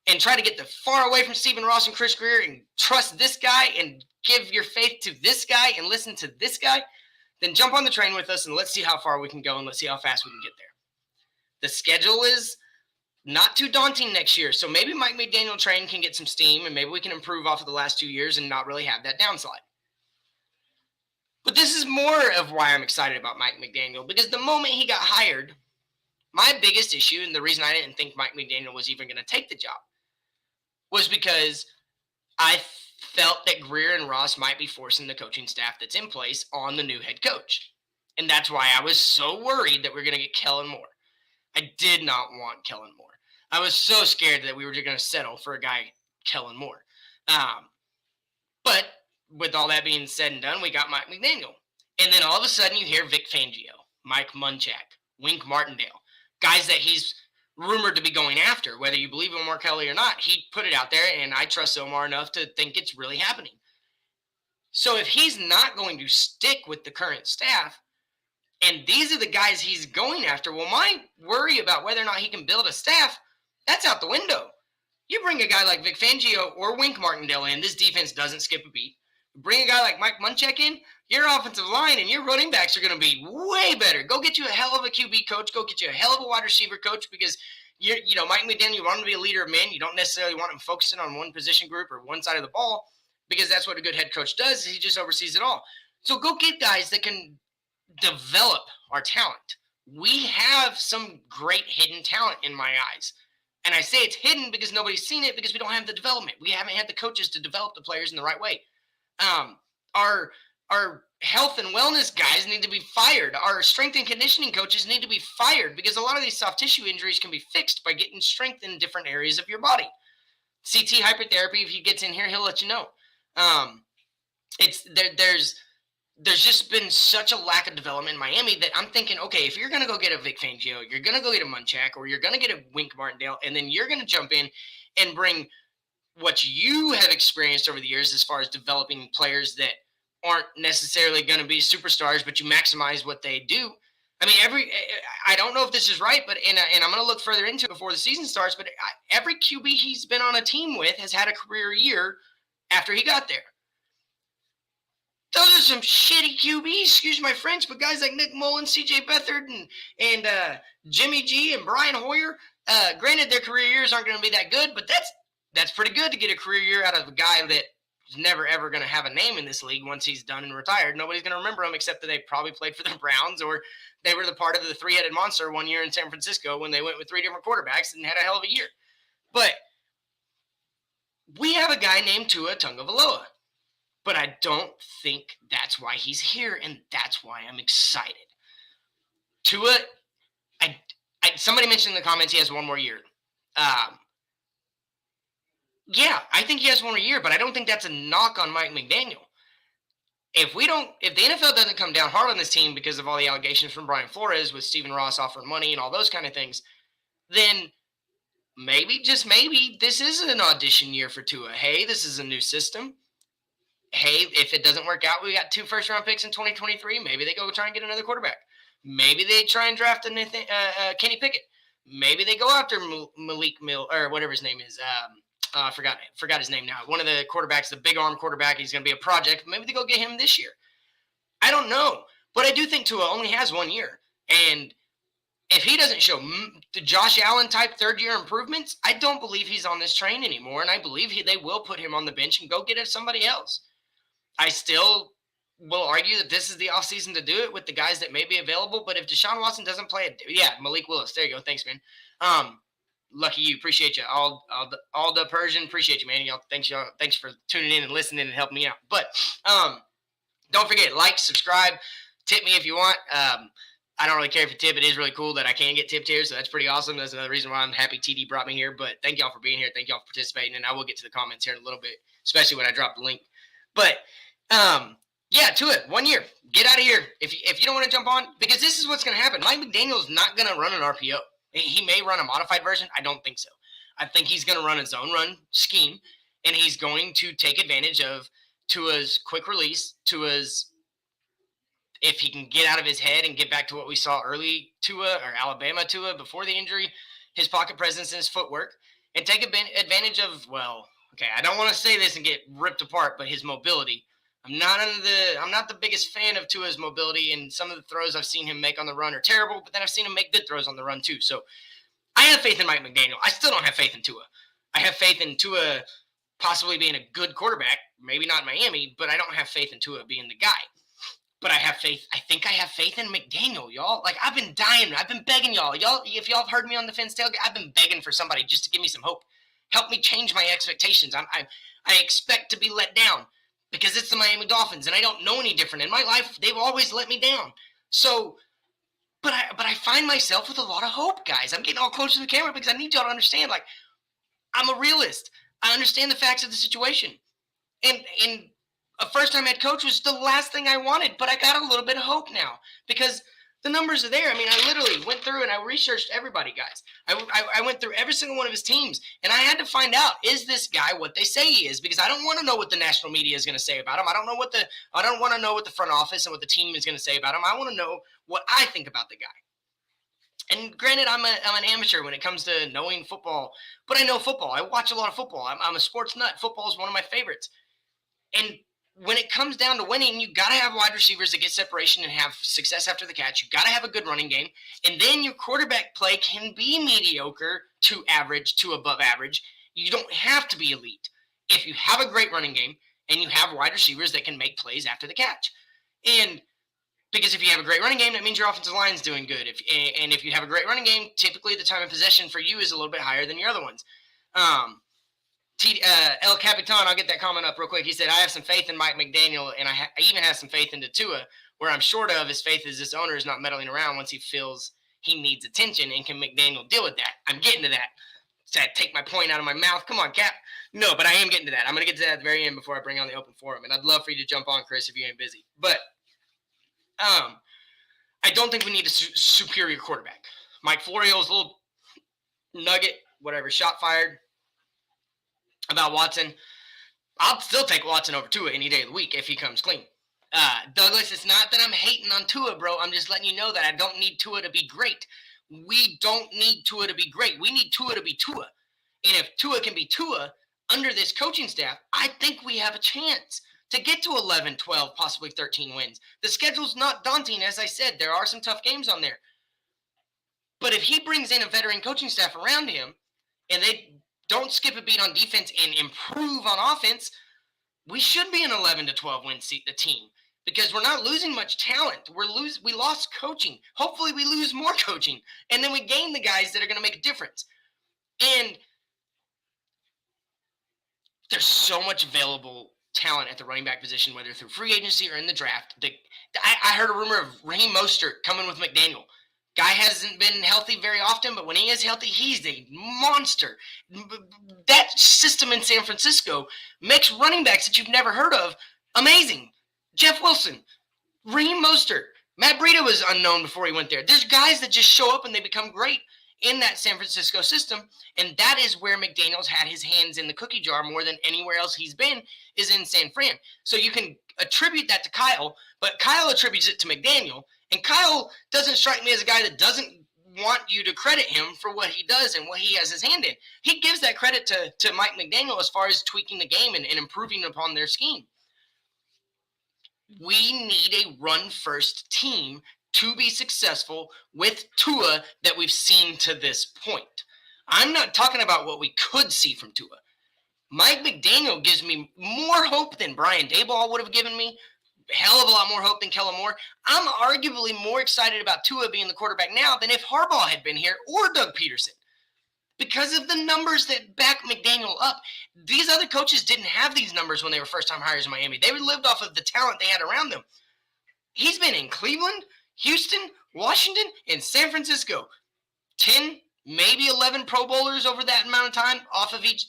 and try to get the far away from Stephen Ross and Chris Greer and trust this guy and give your faith to this guy and listen to this guy, then jump on the train with us and let's see how far we can go and let's see how fast we can get there. The schedule is not too daunting next year, so maybe Mike McDaniel train can get some steam and maybe we can improve off of the last 2 years and not really have that downslide. But this is more of why I'm excited about Mike McDaniel, because the moment he got hired, my biggest issue and the reason I didn't think Mike McDaniel was even going to take the job was because I felt that Greer and Ross might be forcing the coaching staff that's in place on the new head coach. And that's why I was so worried that we were going to get Kellen Moore. I did not want Kellen Moore. I was so scared that we were just going to settle for a guy, Kellen Moore. But with all that being said and done, we got Mike McDaniel. And then all of a sudden you hear Vic Fangio, Mike Munchak, Wink Martindale, guys that he's rumored to be going after. Whether you believe Omar Kelly or not, he put it out there, and I trust Omar enough to think it's really happening. So if he's not going to stick with the current staff, and these are the guys he's going after, well, my worry about whether or not he can build a staff, that's out the window. You bring a guy like Vic Fangio or Wink Martindale in, this defense doesn't skip a beat. Bring a guy like Mike Munchak in, your offensive line and your running backs are going to be way better. Go get you a hell of a QB coach. Go get you a hell of a wide receiver coach, because Mike McDaniel, you want him to be a leader of men. You don't necessarily want him focusing on one position group or one side of the ball, because that's what a good head coach does. He just oversees it all. So go get guys that can develop our talent. We have some great hidden talent in my eyes. And I say it's hidden because nobody's seen it, because we don't have the development. We haven't had the coaches to develop the players in the right way. Our health and wellness guys need to be fired. Our strength and conditioning coaches need to be fired, because a lot of these soft tissue injuries can be fixed by getting strength in different areas of your body. CT hypertherapy, if he gets in here, he'll let you know. There's just been such a lack of development in Miami that I'm thinking, okay, if you're going to go get a Vic Fangio, you're going to go get a Munchak, or you're going to get a Wink Martindale, and then you're going to jump in and bring what you have experienced over the years as far as developing players that aren't necessarily going to be superstars, but you maximize what they do. I mean, I don't know if this is right, but and I'm going to look further into it before the season starts, but every QB he's been on a team with has had a career year after he got there. Those are some shitty QBs, excuse my French, but guys like Nick Mullins, CJ Beathard, and Jimmy G and Brian Hoyer, granted their career years aren't going to be that good, but that's pretty good to get a career year out of a guy that is never, ever going to have a name in this league once he's done and retired. Nobody's going to remember him except that they probably played for the Browns, or they were the part of the three-headed monster one year in San Francisco when they went with three different quarterbacks and had a hell of a year. But we have a guy named Tua Tagovailoa. But I don't think that's why he's here, and that's why I'm excited. Tua, somebody mentioned in the comments he has one more year. Yeah, I think he has one more year, but I don't think that's a knock on Mike McDaniel. If the NFL doesn't come down hard on this team because of all the allegations from Brian Flores with Stephen Ross offering money and all those kind of things, then maybe, just maybe, this is an audition year for Tua. Hey, this is a new system. Hey, if it doesn't work out, we got 2 first-round picks in 2023. Maybe they go try and get another quarterback. Maybe they try and draft Kenny Pickett. Maybe they go after Malik Mill, or whatever his name is. I forgot his name now. One of the quarterbacks, the big arm quarterback. He's going to be a project. Maybe they go get him this year. I don't know, but I do think Tua only has 1 year, and if he doesn't show the Josh Allen type third-year improvements, I don't believe he's on this train anymore, and I believe they will put him on the bench and go get somebody else. I still will argue that this is the offseason to do it with the guys that may be available. But if Deshaun Watson doesn't play it, yeah, Malik Willis. There you go. Thanks, man. Lucky you. Appreciate you. All the Persian. Appreciate you, man. Thanks for tuning in and listening and helping me out. But don't forget, like, subscribe, tip me if you want. I don't really care if you tip. It is really cool that I can get tipped here, so that's pretty awesome. That's another reason why I'm happy TD brought me here. But thank y'all for being here. Thank y'all for participating, and I will get to the comments here in a little bit, especially when I drop the link. But yeah, to it. 1 year. Get out of here if you don't want to jump on, because this is what's going to happen. Mike McDaniel is not going to run an RPO. He may run a modified version. I don't think so. I think he's going to run a zone run scheme, and he's going to take advantage of Tua's quick release, Tua's, if he can get out of his head and get back to what we saw early Tua or Alabama Tua before the injury, his pocket presence and his footwork, and take advantage of, well, okay, I don't want to say this and get ripped apart, but his mobility. I'm not the biggest fan of Tua's mobility, and some of the throws I've seen him make on the run are terrible, but then I've seen him make good throws on the run too. So I have faith in Mike McDaniel. I still don't have faith in Tua. I have faith in Tua possibly being a good quarterback, maybe not in Miami, but I don't have faith in Tua being the guy. But I have faith. I think I have faith in McDaniel, y'all. Like, I've been dying. I've been begging y'all. If y'all have heard me on the Fins Tailgate, I've been begging for somebody just to give me some hope. Help me change my expectations. I expect to be let down because it's the Miami Dolphins, and I don't know any different. In my life, they've always let me down. So, but I find myself with a lot of hope, guys. I'm getting all close to the camera because I need y'all to understand, like, I'm a realist. I understand the facts of the situation. And a first-time head coach was the last thing I wanted, but I got a little bit of hope now because the numbers are there. I mean, I literally went through and I researched everybody, guys. I went through every single one of his teams, and I had to find out, is this guy what they say he is? Because I don't want to know what the national media is going to say about him. I don't want to know what the front office and what the team is going to say about him. I want to know what I think about the guy. And granted, I'm an amateur when it comes to knowing football, but I know football. I watch a lot of football. I'm a sports nut. Football is one of my favorites. And when it comes down to winning, you got to have wide receivers that get separation and have success after the catch. You got to have a good running game. And then your quarterback play can be mediocre to average to above average. You don't have to be elite. If you have a great running game and you have wide receivers that can make plays after the catch. And because if you have a great running game, that means your offensive line is doing good. And if you have a great running game, typically the time of possession for you is a little bit higher than your other ones. El Capitan, I'll get that comment up real quick. He said, I have some faith in Mike McDaniel, and I even have some faith into Tua. Where I'm short of his faith is this owner is not meddling around once he feels he needs attention, and can McDaniel deal with that? I'm getting to that. So I take my point out of my mouth. Come on, Cap. No, but I am getting to that. I'm going to get to that at the very end before I bring on the open forum, and I'd love for you to jump on, Chris, if you ain't busy. But I don't think we need a superior quarterback. Mike Florio's little nugget, whatever, shot fired about Watson. I'll still take Watson over Tua any day of the week if he comes clean. Douglas, it's not that I'm hating on Tua, bro. I'm just letting you know that I don't need Tua to be great. We don't need Tua to be great. We need Tua to be Tua. And if Tua can be Tua under this coaching staff, I think we have a chance to get to 11, 12, possibly 13 wins. The schedule's not daunting. As I said, there are some tough games on there. But if he brings in a veteran coaching staff around him and they don't skip a beat on defense and improve on offense, we should be an 11 to 12 win team because we're not losing much talent. We lost coaching. Hopefully we lose more coaching, and then we gain the guys that are going to make a difference. And there's so much available talent at the running back position, whether through free agency or in the draft. I heard a rumor of Raheem Mostert coming with McDaniel. Guy hasn't been healthy very often, but when he is healthy, he's a monster. That system in San Francisco makes running backs that you've never heard of amazing. Jeff Wilson, Raheem Mostert, Matt Breida was unknown before he went there. There's guys that just show up and they become great in that San Francisco system, and that is where McDaniel's had his hands in the cookie jar more than anywhere else he's been, is in San Fran. So you can attribute that to Kyle, but Kyle attributes it to McDaniel. And Kyle doesn't strike me as a guy that doesn't want you to credit him for what he does and what he has his hand in. He gives that credit to Mike McDaniel as far as tweaking the game and improving upon their scheme. We need a run-first team to be successful with Tua that we've seen to this point. I'm not talking about what we could see from Tua. Mike McDaniel gives me more hope than Brian Daboll would have given me. Hell of a lot more hope than Kellen Moore. I'm arguably more excited about Tua being the quarterback now than if Harbaugh had been here or Doug Peterson, because of the numbers that back McDaniel up. These other coaches didn't have these numbers when they were first-time hires in Miami. They lived off of the talent they had around them. He's been in Cleveland, Houston, Washington and San Francisco, 10, maybe 11 Pro Bowlers over that amount of time off of each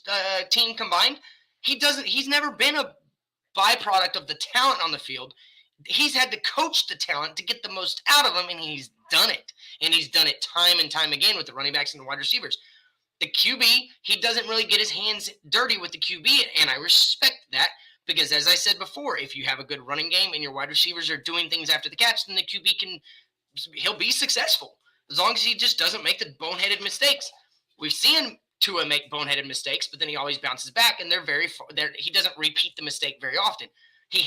team combined. He's never been a byproduct of the talent on the field. He's had to coach the talent to get the most out of them, and he's done it. And he's done it time and time again with the running backs and the wide receivers. The QB, he doesn't really get his hands dirty with the QB, and I respect that because, as I said before, if you have a good running game and your wide receivers are doing things after the catch, then the QB he'll be successful as long as he just doesn't make the boneheaded mistakes. We've seen Tua make boneheaded mistakes, but then he always bounces back, and he doesn't repeat the mistake very often. He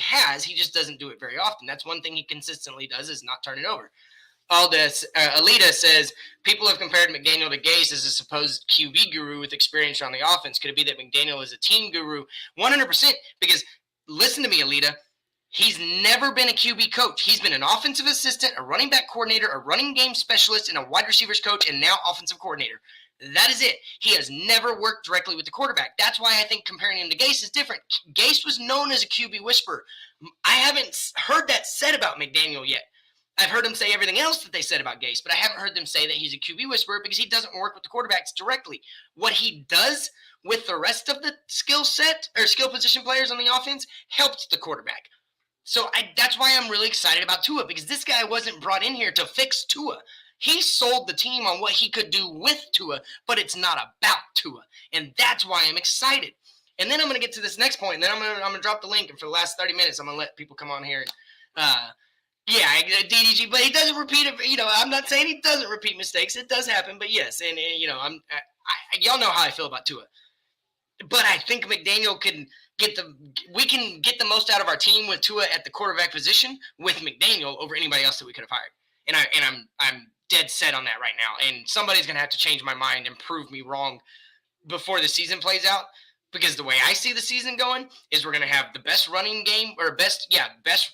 just doesn't do it very often. That's one thing he consistently does is not turn it over. Alita says, people have compared McDaniel to Gase as a supposed QB guru with experience on the offense. Could it be that McDaniel is a team guru? 100%, because listen to me, Alita. He's never been a QB coach. He's been an offensive assistant, a running back coordinator, a running game specialist, and a wide receivers coach, and now offensive coordinator. That is it. He has never worked directly with the quarterback. That's why I think comparing him to Gase is different. Gase was known as a QB whisperer. I haven't heard that said about McDaniel yet. I've heard him say everything else that they said about Gase, but I haven't heard them say that he's a QB whisperer because he doesn't work with the quarterbacks directly. What he does with the rest of the skill position players on the offense helps the quarterback. So that's why I'm really excited about Tua, because this guy wasn't brought in here to fix Tua. He sold the team on what he could do with Tua, but it's not about Tua. And that's why I'm excited. And then I'm going to get to this next point, and then I'm going to drop the link. And for the last 30 minutes, I'm going to let people come on here. DDG, but he doesn't repeat it. I'm not saying he doesn't repeat mistakes. It does happen, but yes. And y'all know how I feel about Tua. But I think McDaniel we can get the most out of our team with Tua at the quarterback position with McDaniel over anybody else that we could have hired. And I'm dead set on that right now. And somebody's going to have to change my mind and prove me wrong before the season plays out. Because the way I see the season going is we're going to have the best running game or best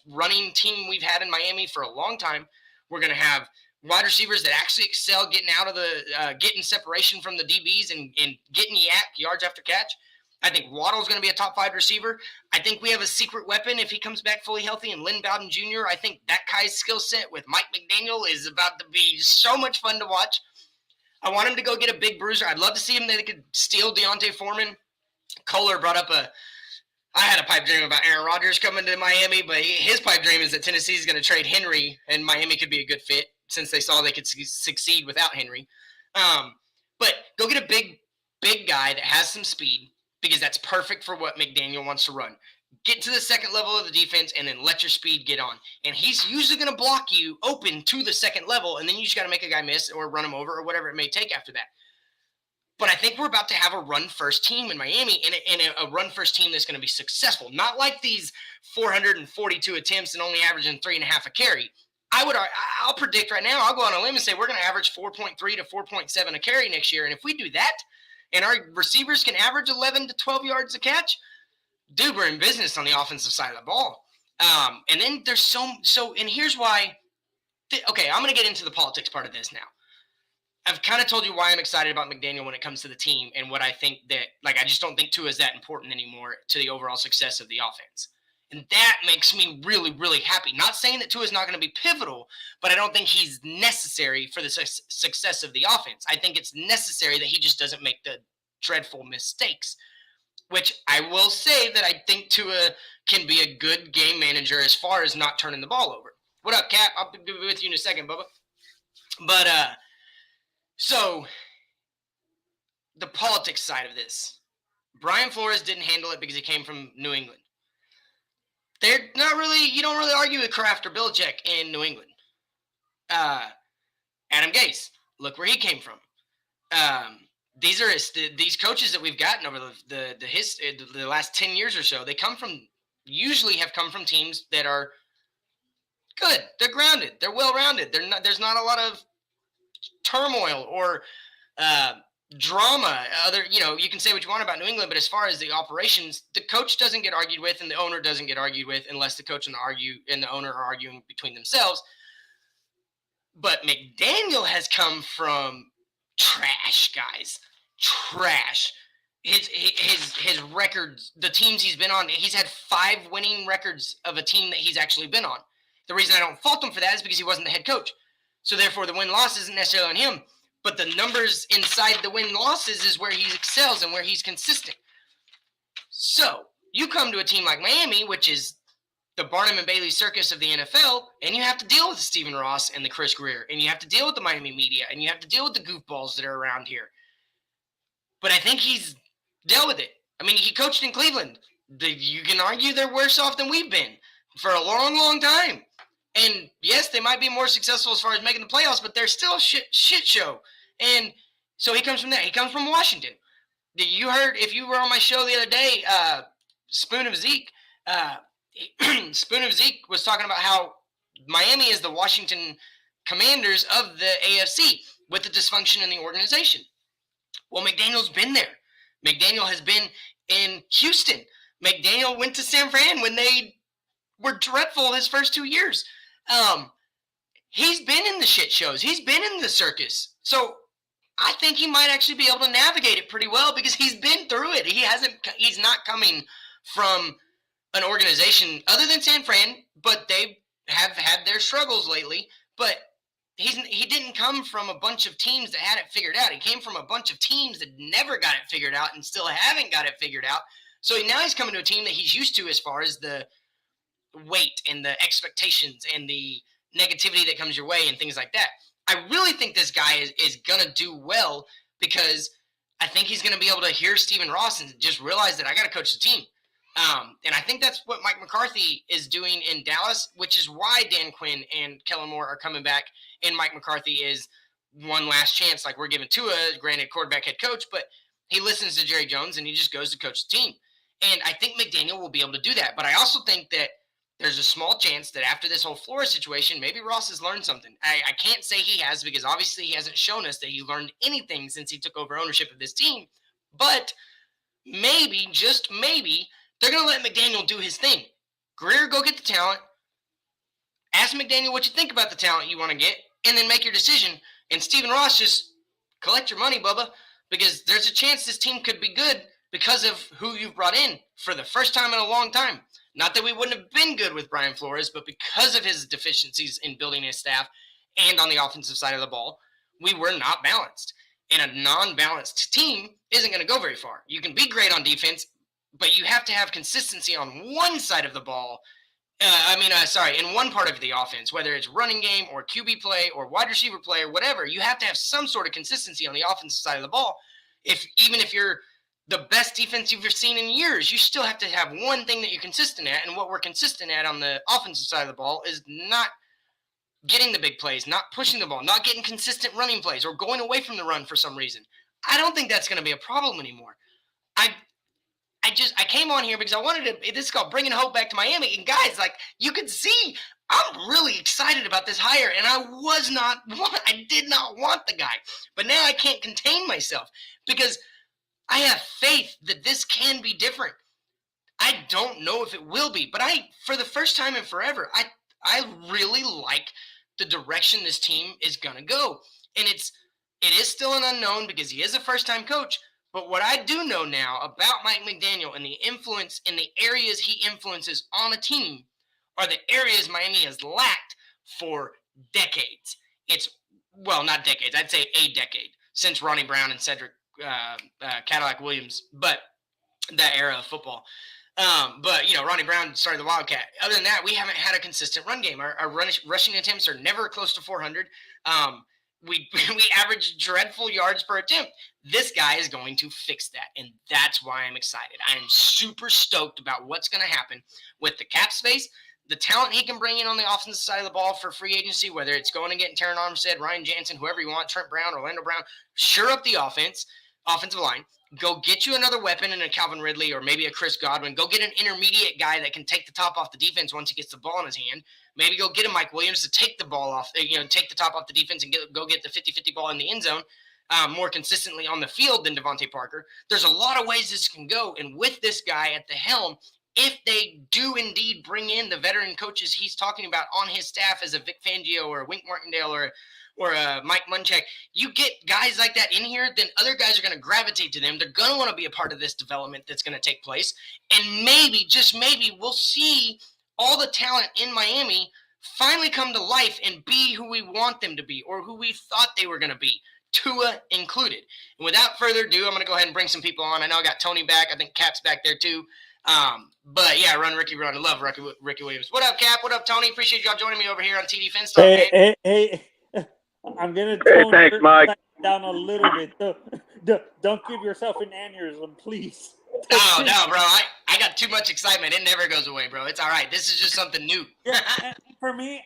running team we've had in Miami for a long time. We're going to have wide receivers that actually excel getting separation from the DBs and getting yards after catch. I think Waddle's going to be a top 5 receiver. I think we have a secret weapon if he comes back fully healthy, and Lynn Bowden Jr. I think that guy's skill set with Mike McDaniel is about to be so much fun to watch. I want him to go get a big bruiser. I'd love to see him that he could steal Deontay Foreman. Kohler brought up I had a pipe dream about Aaron Rodgers coming to Miami, but his pipe dream is that Tennessee is going to trade Henry, and Miami could be a good fit since they saw they could succeed without Henry. But go get a big guy that has some speed, because that's perfect for what McDaniel wants to run. Get to the second level of the defense and then let your speed get on. And he's usually going to block you open to the second level, and then you just got to make a guy miss or run him over or whatever it may take after that. But I think we're about to have a run-first team in Miami, and a run-first team that's going to be successful. Not like these 442 attempts and only averaging 3.5 a carry. I'll predict right now, I'll go on a limb and say we're going to average 4.3 to 4.7 a carry next year. And if we do that, and our receivers can average 11 to 12 yards a catch, dude, we're in business on the offensive side of the ball. And then there's and here's why. Okay, I'm going to get into the politics part of this now. I've kind of told you why I'm excited about McDaniel when it comes to the team and what I think that, I just don't think Tua is that important anymore to the overall success of the offense. And that makes me really, really happy. Not saying that Tua is not going to be pivotal, but I don't think he's necessary for the success of the offense. I think it's necessary that he just doesn't make the dreadful mistakes, which I will say that I think Tua can be a good game manager as far as not turning the ball over. What up, Cap? I'll be with you in a second, Bubba. But, so the politics side of this, Brian Flores didn't handle it because he came from New England. You don't really argue with Kraft or Belichick in New England. Adam Gase, look where he came from. These coaches that we've gotten over the last 10 years or so, usually have come from teams that are good. They're grounded. They're well-rounded. There's not a lot of turmoil or drama. You can say what you want about New England, but as far as the operations, the coach doesn't get argued with and the owner doesn't get argued with unless the coach and the owner are arguing between themselves. But McDaniel has come from trash, guys. Trash. His records, the teams he's been on, he's had 5 winning records of a team that he's actually been on. The reason I don't fault him for that is because he wasn't the head coach. So therefore, the win-loss isn't necessarily on him, but the numbers inside the win-losses is where he excels and where he's consistent. So you come to a team like Miami, which is the Barnum and Bailey circus of the NFL, and you have to deal with Stephen Ross and the Chris Greer, and you have to deal with the Miami media, and you have to deal with the goofballs that are around here. But I think he's dealt with it. I mean, he coached in Cleveland. You can argue they're worse off than we've been for a long, long time. And yes, they might be more successful as far as making the playoffs, but they're still a shit show. And so he comes from there. He comes from Washington. You heard, if you were on my show the other day, Spoon of Zeke was talking about how Miami is the Washington Commanders of the AFC with the dysfunction in the organization. Well, McDaniel's been there. McDaniel has been in Houston. McDaniel went to San Fran when they were dreadful his first 2 years. He's been in the shit shows. He's been in the circus. So I think he might actually be able to navigate it pretty well because he's been through it. He's not coming from an organization other than San Fran, but they have had their struggles lately. But he didn't come from a bunch of teams that had it figured out. He came from a bunch of teams that never got it figured out and still haven't got it figured out. So now he's coming to a team that he's used to as far as the weight and the expectations and the negativity that comes your way and things like that. I really think this guy is going to do well because I think he's going to be able to hear Stephen Ross and just realize that I got to coach the team. And I think that's what Mike McCarthy is doing in Dallas, which is why Dan Quinn and Kellen Moore are coming back, and Mike McCarthy is one last chance, like we're giving Tua, granted quarterback head coach, but he listens to Jerry Jones and he just goes to coach the team. And I think McDaniel will be able to do that. But I also think that there's a small chance that after this whole Flores situation, maybe Ross has learned something. I can't say he has because obviously he hasn't shown us that he learned anything since he took over ownership of this team. But maybe, just maybe, they're going to let McDaniel do his thing. Greer, go get the talent. Ask McDaniel what you think about the talent you want to get, and then make your decision. And Stephen Ross, just collect your money, Bubba, because there's a chance this team could be good because of who you've brought in for the first time in a long time. Not that we wouldn't have been good with Brian Flores, but because of his deficiencies in building his staff and on the offensive side of the ball, we were not balanced. And a non-balanced team isn't going to go very far. You can be great on defense, but you have to have consistency on one side of the ball. In one part of the offense, whether it's running game or QB play or wide receiver play or whatever, you have to have some sort of consistency on the offensive side of the ball. Even if you're the best defense you've ever seen in years, you still have to have one thing that you're consistent at. And what we're consistent at on the offensive side of the ball is not getting the big plays, not pushing the ball, not getting consistent running plays or going away from the run for some reason. I don't think that's going to be a problem anymore. I came on here because I wanted to, this is called bringing hope back to Miami. And guys, like you could see, I'm really excited about this hire. And I did not want the guy, but now I can't contain myself because I have faith that this can be different. I don't know if it will be, but for the first time in forever, I really like the direction this team is going to go. And it is still an unknown because he is a first-time coach. But what I do know now about Mike McDaniel and the influence in the areas he influences on a team are the areas Miami has lacked for decades. Not decades, I'd say a decade since Ronnie Brown and Cedric Cadillac Williams, but that era of football. Ronnie Brown started the Wildcat. Other than that, we haven't had a consistent run game. Our rushing attempts are never close to 400. We average dreadful yards per attempt. This guy is going to fix that, and that's why I'm excited. I am super stoked about what's going to happen with the cap space, the talent he can bring in on the offensive side of the ball for free agency, whether it's going and getting Terron Armstead, Ryan Jansen, whoever you want, Trent Brown, Orlando Brown, sure up the offensive line. Go get you another weapon in a Calvin Ridley or maybe a Chris Godwin. Go get an intermediate guy that can take the top off the defense once he gets the ball in his hand. Maybe go get a Mike Williams to take the ball off, take the top off the defense and go get the 50-50 ball in the end zone more consistently on the field than Devontae Parker. There's a lot of ways this can go. And with this guy at the helm, if they do indeed bring in the veteran coaches he's talking about on his staff as a Vic Fangio or a Wink Martindale or a Mike Munchak, you get guys like that in here, then other guys are going to gravitate to them. They're going to want to be a part of this development that's going to take place. And maybe, just maybe, we'll see all the talent in Miami finally come to life and be who we want them to be or who we thought they were going to be, Tua included. And without further ado, I'm going to go ahead and bring some people on. I know I got Tony back. I think Cap's back there too. But yeah, run Ricky, run. I love Ricky Williams. What up, Cap? What up, Tony? Appreciate y'all joining me over here on TD FinStalk. Hey. I'm going to tone thanks, Mike. down a little bit. Don't give yourself an aneurysm, please. Oh, no, bro. I got too much excitement. It never goes away, bro. It's all right. This is just something new. Yeah, and for me,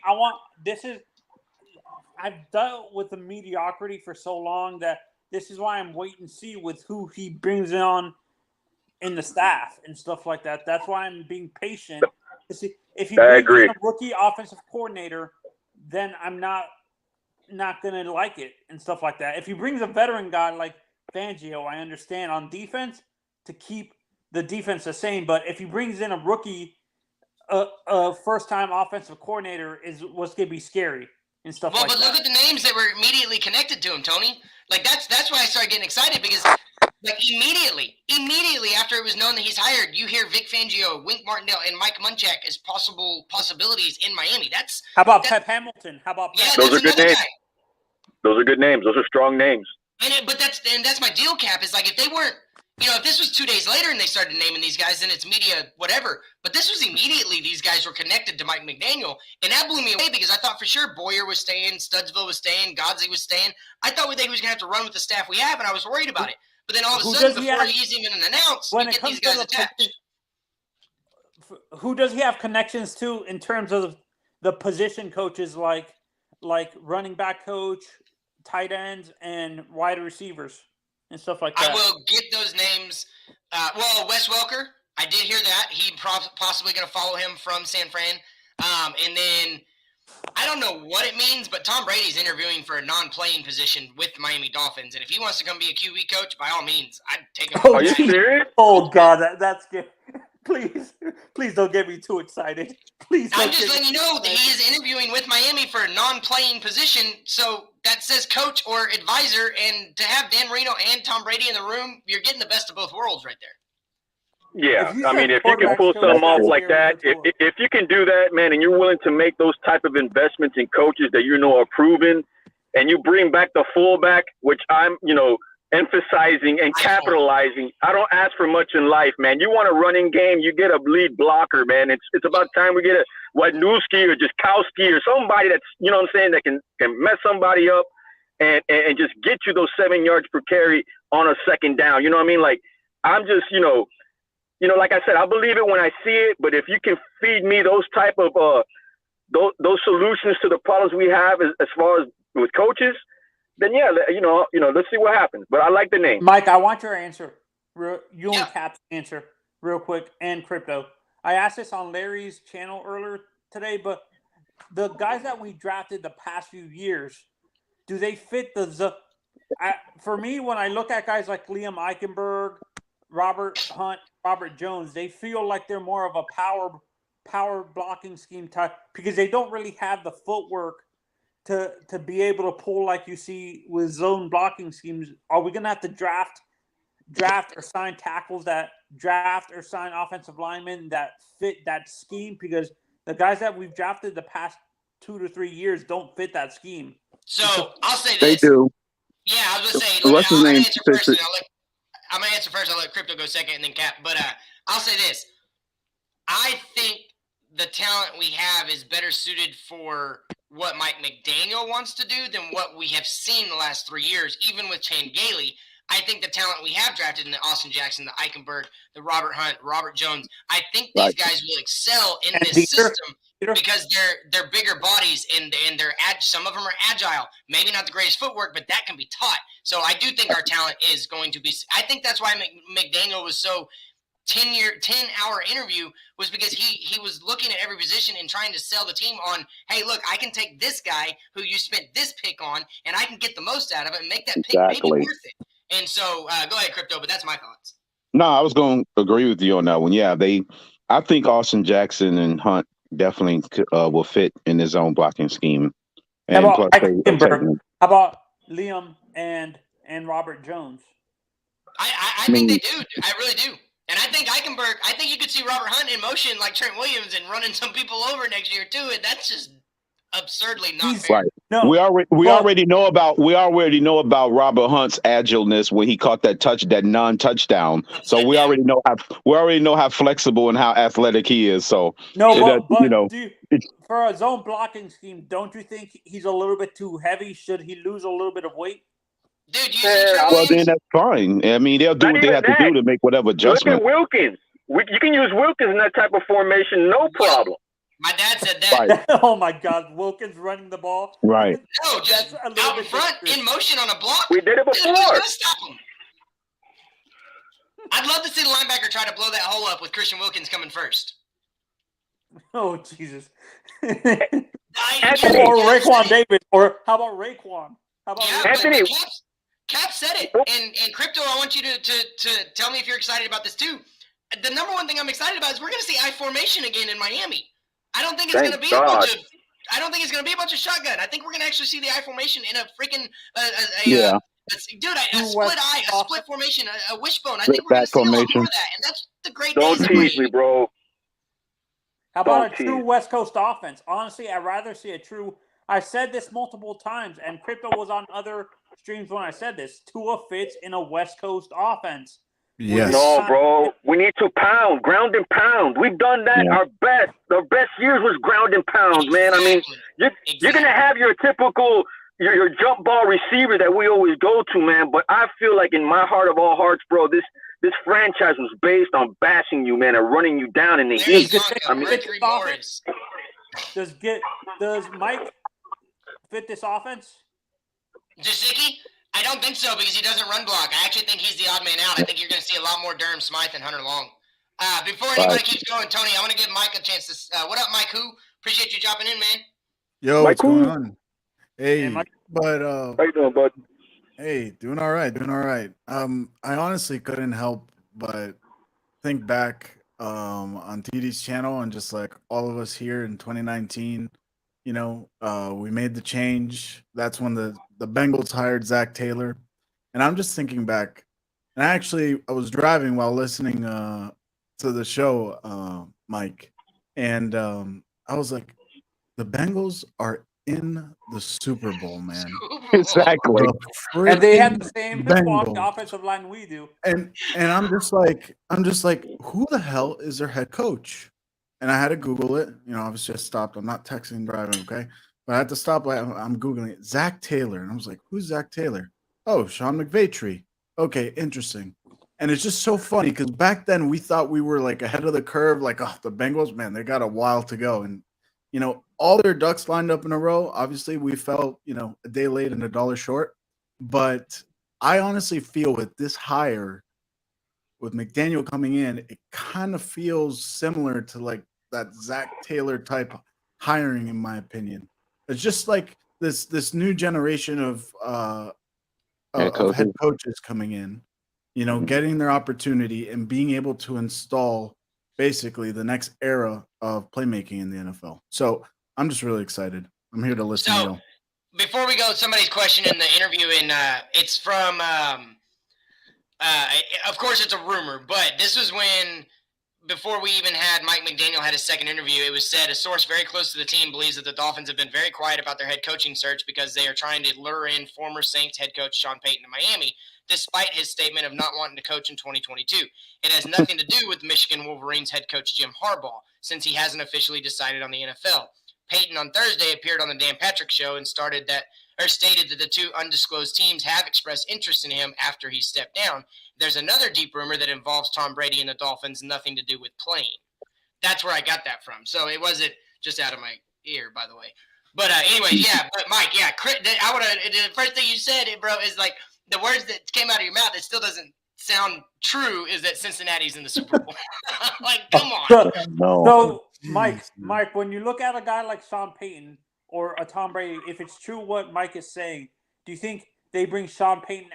I've dealt with the mediocrity for so long that this is why I'm wait and see with who he brings on in the staff and stuff like that. That's why I'm being patient. If he brings in a rookie offensive coordinator, then I'm not going to like it and stuff like that. If he brings a veteran guy like Fangio, I understand on defense to keep the defense the same. But if he brings in a rookie, a first-time offensive coordinator is what's going to be scary and stuff like that. Well, but look at the names that were immediately connected to him, Tony. Like that's why I started getting excited because like immediately after it was known that he's hired, you hear Vic Fangio, Wink Martindale, and Mike Munchak as possible possibilities in Miami. How about Pep Hamilton? How about Pep? Those are good names. Those are good names. Those are strong names. But that's my deal, Cap. Is like if they weren't, if this was 2 days later and they started naming these guys, then it's media, whatever. But this was immediately these guys were connected to Mike McDaniel, and that blew me away because I thought for sure Boyer was staying, Studsville was staying, Godsley was staying. I thought they was gonna have to run with the staff we have, and I was worried about it. But then all of a sudden, before he's even announced, when you it get comes these guys to attached. Who does he have connections to in terms of the position coaches like running back coach, tight ends, and wide receivers and stuff like that? I will get those names. Wes Welker, I did hear that. He possibly going to follow him from San Fran. And then I don't know what it means, but Tom Brady's interviewing for a non-playing position with the Miami Dolphins. And if he wants to come be a QB coach, by all means, I'd take him. Are you serious? Oh, God, that's good. Please don't get me too excited. Please don't. I'm just letting you know that he is interviewing with Miami for a non-playing position. So that says coach or advisor. And to have Dan Marino and Tom Brady in the room, you're getting the best of both worlds right there. Yeah, I mean, if you can pull something off like that, if you can do that, man, and you're willing to make those type of investments in coaches that are proven, and you bring back the fullback, which I'm, emphasizing and capitalizing. I don't ask for much in life, man. You want a running game, you get a lead blocker, man. It's about time we get a Wadnewski or just Kowski or somebody that's, that can mess somebody up and just get you those 7 yards per carry on a second down. You know what I mean? Like, I'm just, like I said, I believe it when I see it, but if you can feed me those type of those solutions to the problems we have as far as with coaches, then yeah, let's see what happens. But I like the name. Mike, I want your answer. You and Cap's answer real quick, and Crypto. I asked this on Larry's channel earlier today, but the guys that we drafted the past few years, do they fit for me, when I look at guys like Liam Eichenberg, Robert Hunt, Robert Jones, they feel like they're more of a power blocking scheme type because they don't really have the footwork to be able to pull like you see with zone blocking schemes. Are we going to have to draft or sign tackles that draft or sign offensive linemen that fit that scheme? Because the guys that we've drafted the past 2 to 3 years don't fit that scheme. So I'll say this. They do. Yeah, I was going to say, So what's his name? I'm going to answer first. I'll let Crypto go second and then Cap. But I'll say this. I think the talent we have is better suited for what Mike McDaniel wants to do than what we have seen the last 3 years, even with Chan Gailey. I think the talent we have drafted in the Austin Jackson, the Eichenberg, the Robert Hunt, Robert Jones, I think these guys will excel in this system because they're bigger bodies and they're some of them are agile. Maybe not the greatest footwork, but that can be taught. So I do think our talent is going to be – I think that's why McDaniel was so – 10-hour interview was because he was looking at every position and trying to sell the team on, hey, look, I can take this guy who you spent this pick on and I can get the most out of it and make that pick maybe worth it. And so go ahead, Crypto, but that's my thoughts. No, I was going to agree with you on that one. Yeah, I think Austin Jackson and Hunt definitely will fit in his own blocking scheme. And how about Liam and Robert Jones? I think they do. I really do. And I think Eichenberg, I think you could see Robert Hunt in motion like Trent Williams and running some people over next year too. And that's just absurdly not fair. Right. No, we already know about Robert Hunt's agileness when he caught that non-touchdown. So we already know how flexible and how athletic he is. So for a zone blocking scheme, don't you think he's a little bit too heavy? Should he lose a little bit of weight? Dude, you see Trey well, Williams? then that's fine. I mean, they'll do what they have to do to make whatever adjustment. Look at Wilkins. You can use Wilkins in that type of formation, no problem. My dad said that. Right. Oh my God, Wilkins running the ball. Right. No, just out in front, in motion on a block. We did it before. Who's going to stop him? I'd love to see the linebacker try to blow that hole up with Christian Wilkins coming first. Oh, Jesus. Anthony. Or Raekwon Davis. Or how about Raekwon? How about Anthony? Cap said it. And Crypto, I want you to tell me if you're excited about this too. The number one thing I'm excited about is we're going to see I formation again in Miami. I don't think it's going to be a bunch of shotgun. I think we're going to actually see the I formation in a freaking a split formation, a wishbone. I think we're going to see a lot more of that, and that's the great Don't days tease me, bro. How about a true West Coast offense? Honestly, I'd rather see a true. I said this multiple times, and Crypto was on other streams when I said this. Tua fits in a West Coast offense. Yes. No, bro. We need to ground and pound. We've done that. Yeah. Our best years was ground and pound, man. I mean, you're gonna have your typical your jump ball receiver that we always go to, man. But I feel like in my heart of all hearts, bro, this franchise was based on bashing you, man, and running you down in the heat. I mean, Does Mike fit this offense? Gesicki? I don't think so because he doesn't run block. I actually think he's the odd man out. I think you're going to see a lot more Durham Smythe and Hunter Long. Before anybody keeps going, Tony, I want to give Mike a chance to. What up, Mike? Appreciate you dropping in, man. Yo, what's going on? Hey, how you doing, bud? Hey, doing all right. I honestly couldn't help but think back on TD's channel and just like all of us here in 2019. You know, we made the change. That's when the Bengals hired Zach Taylor. And I'm just thinking back. And I was driving while listening to the show, Mike. And I was like, the Bengals are in the Super Bowl, man. Exactly. And they have the same offensive line we do. And I'm just like, who the hell is their head coach? And I had to Google it. You know, obviously I stopped. I'm not texting and driving, okay? But I had to stop. I'm Googling it. Zach Taylor. And I was like, who's Zach Taylor? Oh, Sean McVay. Okay, interesting. And it's just so funny because back then we thought we were like ahead of the curve. Like, oh, the Bengals, man, they got a while to go. And, you know, all their ducks lined up in a row. Obviously, we felt, you know, a day late and a dollar short. But I honestly feel with this hire, with McDaniel coming in, it kind of feels similar to like that Zach Taylor type hiring, in my opinion. It's just like this new generation of head coaches coming in, you know, getting their opportunity and being able to install basically the next era of playmaking in the NFL. So I'm just really excited. I'm here to listen to you. Before we go, somebody's question in the interview, and it's from of course it's a rumor, but this was when, before we even had Mike McDaniel had his second interview, it was said a source very close to the team believes that the Dolphins have been very quiet about their head coaching search because they are trying to lure in former Saints head coach Sean Payton to Miami, despite his statement of not wanting to coach in 2022. It has nothing to do with Michigan Wolverines head coach Jim Harbaugh, since he hasn't officially decided on the NFL. Payton on Thursday appeared on the Dan Patrick Show and stated that the two undisclosed teams have expressed interest in him after he stepped down. There's another deep rumor that involves Tom Brady and the Dolphins, nothing to do with playing. That's where I got that from. So it wasn't just out of my ear, by the way. But anyway, yeah. But Mike, yeah, the first thing you said, bro, is like the words that came out of your mouth. It still doesn't sound true. Is that Cincinnati's in the Super Bowl? Like, come on. So Mike, when you look at a guy like Sean Payton or a Tom Brady, if it's true what Mike is saying, do you think they bring Sean Payton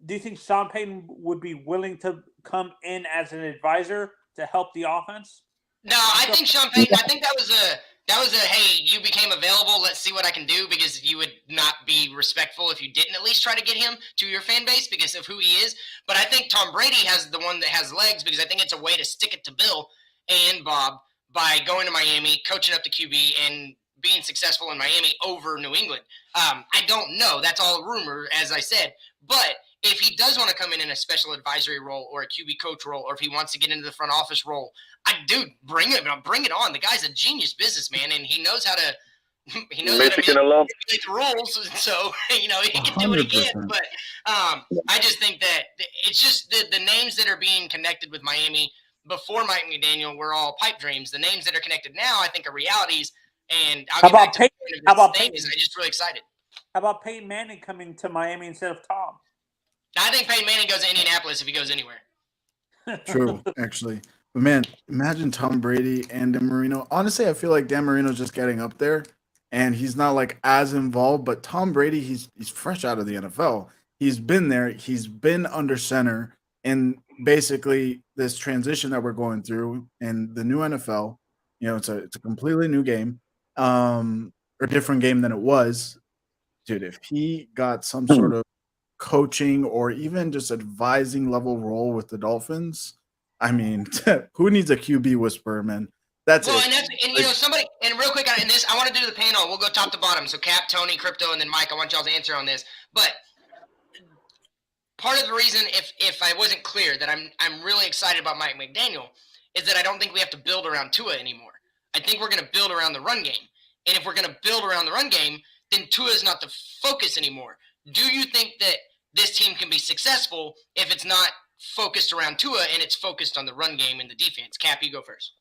do you think Sean Payton would be willing to come in as an advisor to help the offense? No, I think Sean Payton, I think that was a hey, you became available, let's see what I can do, because you would not be respectful if you didn't at least try to get him to your fan base because of who he is. But I think Tom Brady has the one that has legs, because I think it's a way to stick it to Bill and Bob by going to Miami, coaching up the QB, and being successful in Miami over New England. I don't know. That's all a rumor, as I said. But if he does want to come in a special advisory role or a QB coach role, or if he wants to get into the front office role, bring it on. The guy's a genius businessman, and he knows how to. He knows Michigan how to alum. manipulate the rules, so he can do it again. 100%. But I just think that it's just the names that are being connected with Miami before Mike McDaniel were all pipe dreams. The names that are connected now, I think, are realities. And I'll get back to Peyton? the How about thing Peyton? is I'm just really excited. How about Peyton Manning coming to Miami instead of Tom? I think Peyton Manning goes to Indianapolis if he goes anywhere. True, actually. But man, imagine Tom Brady and Dan Marino. Honestly, I feel like Dan Marino's just getting up there, and he's not like as involved. But Tom Brady, he's fresh out of the NFL. He's been there. He's been under center, and basically this transition that we're going through in the new NFL. You know, it's a completely new game, or different game than it was. Dude, if he got some sort of coaching or even just advising level role with the Dolphins, I mean, who needs a QB whisperer, man? That's it. Somebody, and real quick on this, I want to do the panel. We'll go top to bottom. So Cap, Tony, Crypto, and then Mike, I want y'all to answer on this. But part of the reason, if I wasn't clear, that I'm really excited about Mike McDaniel is that I don't think we have to build around Tua anymore. I think we're going to build around the run game. And if we're going to build around the run game, then Tua is not the focus anymore. Do you think that this team can be successful if it's not focused around Tua and it's focused on the run game and the defense? Cap, you go first.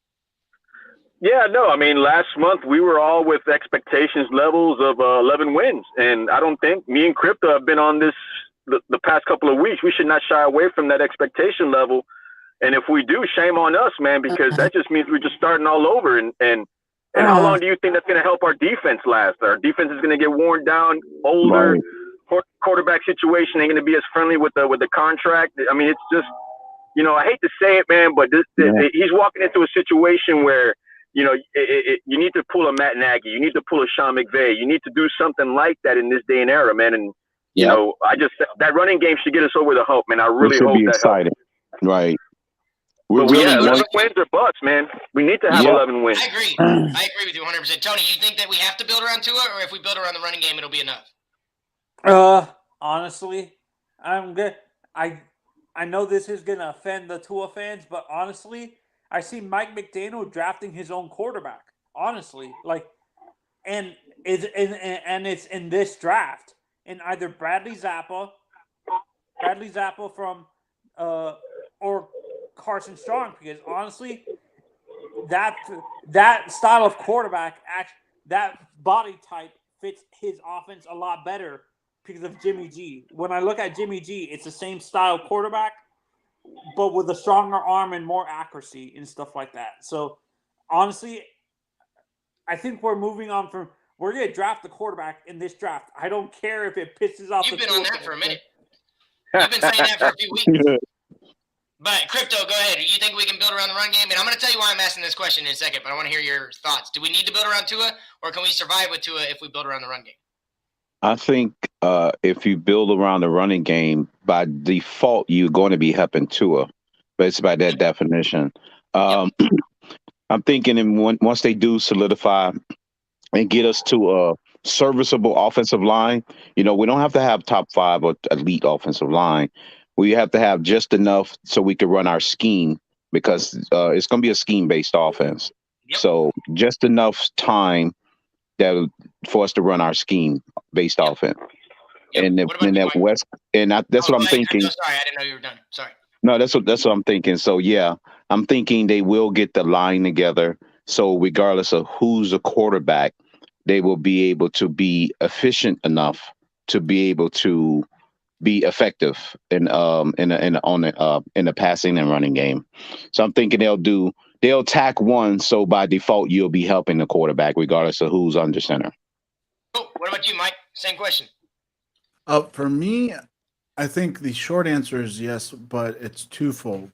Yeah, no, I mean, last month we were all with expectations levels of 11 wins. And I don't think me and Crypto have been on this the past couple of weeks. We should not shy away from that expectation level. And if we do, shame on us, man, because that just means we're just starting all over. And how long do you think that's going to help our defense last? Our defense is going to get worn down, older. Right. Quarterback situation ain't going to be as friendly with the contract. I mean, it's just, I hate to say it, man, but he's walking into a situation where, you need to pull a Matt Nagy. You need to pull a Sean McVay. You need to do something like that in this day and era, man. And, that running game should get us over the hump, man. I really hope that exciting. Helps. Right. But 11 wins or bust, man. We need to have 11 wins. I agree. I agree with you 100%. Tony, you think that we have to build around Tua, or if we build around the running game, it'll be enough? Honestly, I'm good. I know this is gonna offend the Tua fans, but honestly, I see Mike McDaniel drafting his own quarterback. Honestly, and it's in this draft, in either Bradley Zappa from or Carson Strong, because honestly, that style of quarterback, that body type fits his offense a lot better because of Jimmy G. When I look at Jimmy G, it's the same style quarterback, but with a stronger arm and more accuracy and stuff like that. So honestly, I think we're moving on from we're going to draft the quarterback in this draft. I don't care if it pisses off. You've been on that for a minute. You've been saying that for a few weeks. But Crypto, go ahead. You think we can build around the run game? And I'm going to tell you why I'm asking this question in a second, but I want to hear your thoughts. Do we need to build around Tua, or can we survive with Tua if we build around the run game? I think if you build around the running game, by default, you're going to be helping Tua. But it's by that definition. I'm thinking once they do solidify and get us to a serviceable offensive line, we don't have to have top 5 or elite offensive line. We have to have just enough so we can run our scheme, because it's going to be a scheme-based offense. Yep. So just enough time for us to run our scheme-based offense. Yep. And that West, and that's what I'm thinking. Sorry, I didn't know you were done. Sorry. No, that's what I'm thinking. So yeah, I'm thinking they will get the line together. So regardless of who's the quarterback, they will be able to be efficient enough to be able to be effective in the passing and running game. So I'm thinking they'll tack one, so by default you'll be helping the quarterback regardless of who's under center. Oh, what about you, Mike? Same question. For me, I think the short answer is yes, but it's twofold.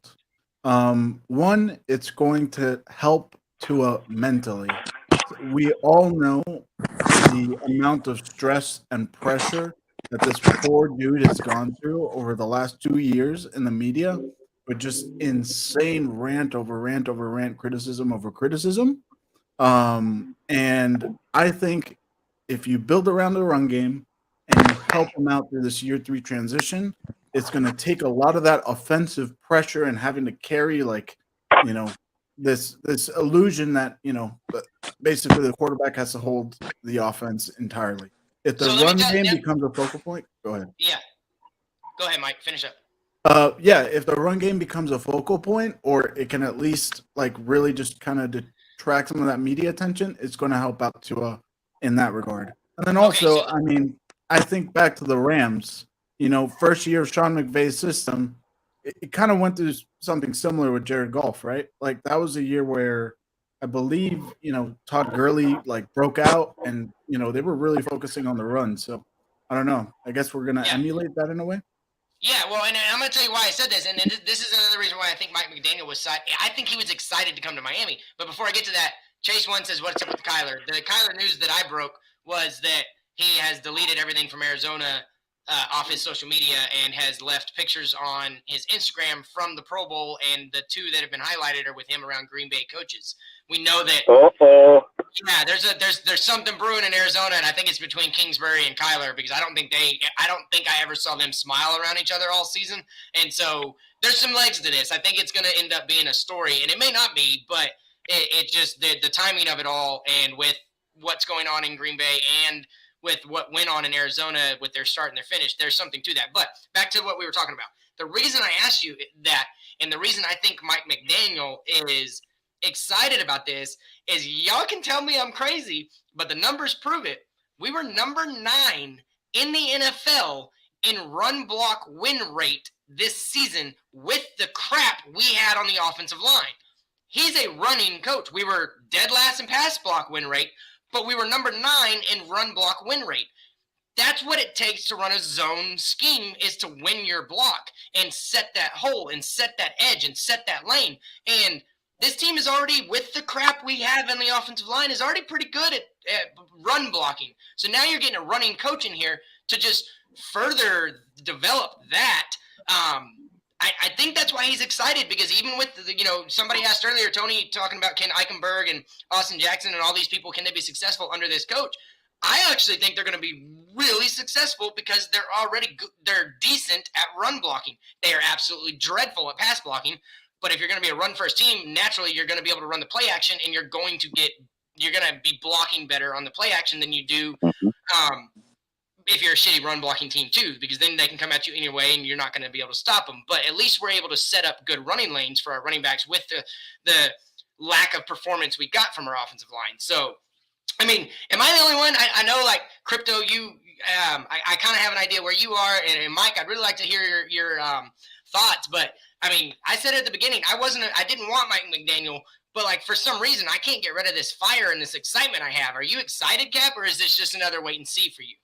One, it's going to help Tua mentally. We all know the amount of stress and pressure that this poor dude has gone through over the last 2 years in the media, with just insane rant over rant over rant, criticism over criticism. And I think if you build around the run game and you help them out through this year 3 transition, it's going to take a lot of that offensive pressure and having to carry, like, you know, this illusion that, you know, basically the quarterback has to hold the offense entirely. If the run game becomes a focal point, go ahead. Yeah. Go ahead, Mike. Finish up. Yeah, if the run game becomes a focal point, or it can at least like really just kind of detract some of that media attention, it's going to help out Tua in that regard. And then also, I mean, I think back to the Rams, you know, first year of Sean McVay's system, it kind of went through something similar with Jared Goff, right? Like that was a year where I believe, you know, Todd Gurley like broke out and, you know, they were really focusing on the run. So I don't know. I guess we're going to emulate that in a way. Yeah, well, and I'm going to tell you why I said this, and this is another reason why I think Mike McDaniel was signed. I think he was excited to come to Miami. But before I get to that, Chase One says, what's up with Kyler? The Kyler news that I broke was that he has deleted everything from Arizona off his social media and has left pictures on his Instagram from the Pro Bowl, and the two that have been highlighted are with him around Green Bay coaches. We know that. Yeah, there's something brewing in Arizona, and I think it's between Kingsbury and Kyler, because I don't think I ever saw them smile around each other all season, and so there's some legs to this. I think it's going to end up being a story, and it may not be, but it just the timing of it all, and with what's going on in Green Bay and with what went on in Arizona with their start and their finish, there's something to that. But back to what we were talking about. The reason I asked you that, and the reason I think Mike McDaniel is excited about this, is y'all can tell me I'm crazy, but the numbers prove it. We were number 9 in the NFL in run block win rate this season with the crap we had on the offensive line. He's a running coach. We were dead last in pass block win rate, but we were number 9 in run block win rate. That's what it takes to run a zone scheme, is to win your block and set that hole and set that edge and set that lane. And this team is already, with the crap we have in the offensive line, is already pretty good at run blocking. So now you're getting a running coach in here to just further develop that. I think that's why he's excited, because even with somebody asked earlier, Tony, talking about Ken Eichenberg and Austin Jackson and all these people, can they be successful under this coach? I actually think they're going to be really successful because they're already good. They're decent at run blocking. They are absolutely dreadful at pass blocking. But if you're going to be a run-first team, naturally you're going to be able to run the play action, and you're going to be blocking better on the play action than you do if you're a shitty run-blocking team too, because then they can come at you anyway, and you're not going to be able to stop them. But at least we're able to set up good running lanes for our running backs with the lack of performance we got from our offensive line. So, I mean, am I the only one? I know, like, Crypto, you I kind of have an idea where you are, and Mike, I'd really like to hear your thoughts, but I mean, I said at the beginning, I didn't want Mike McDaniel, but like for some reason, I can't get rid of this fire and this excitement I have. Are you excited, Cap, or is this just another wait and see for you?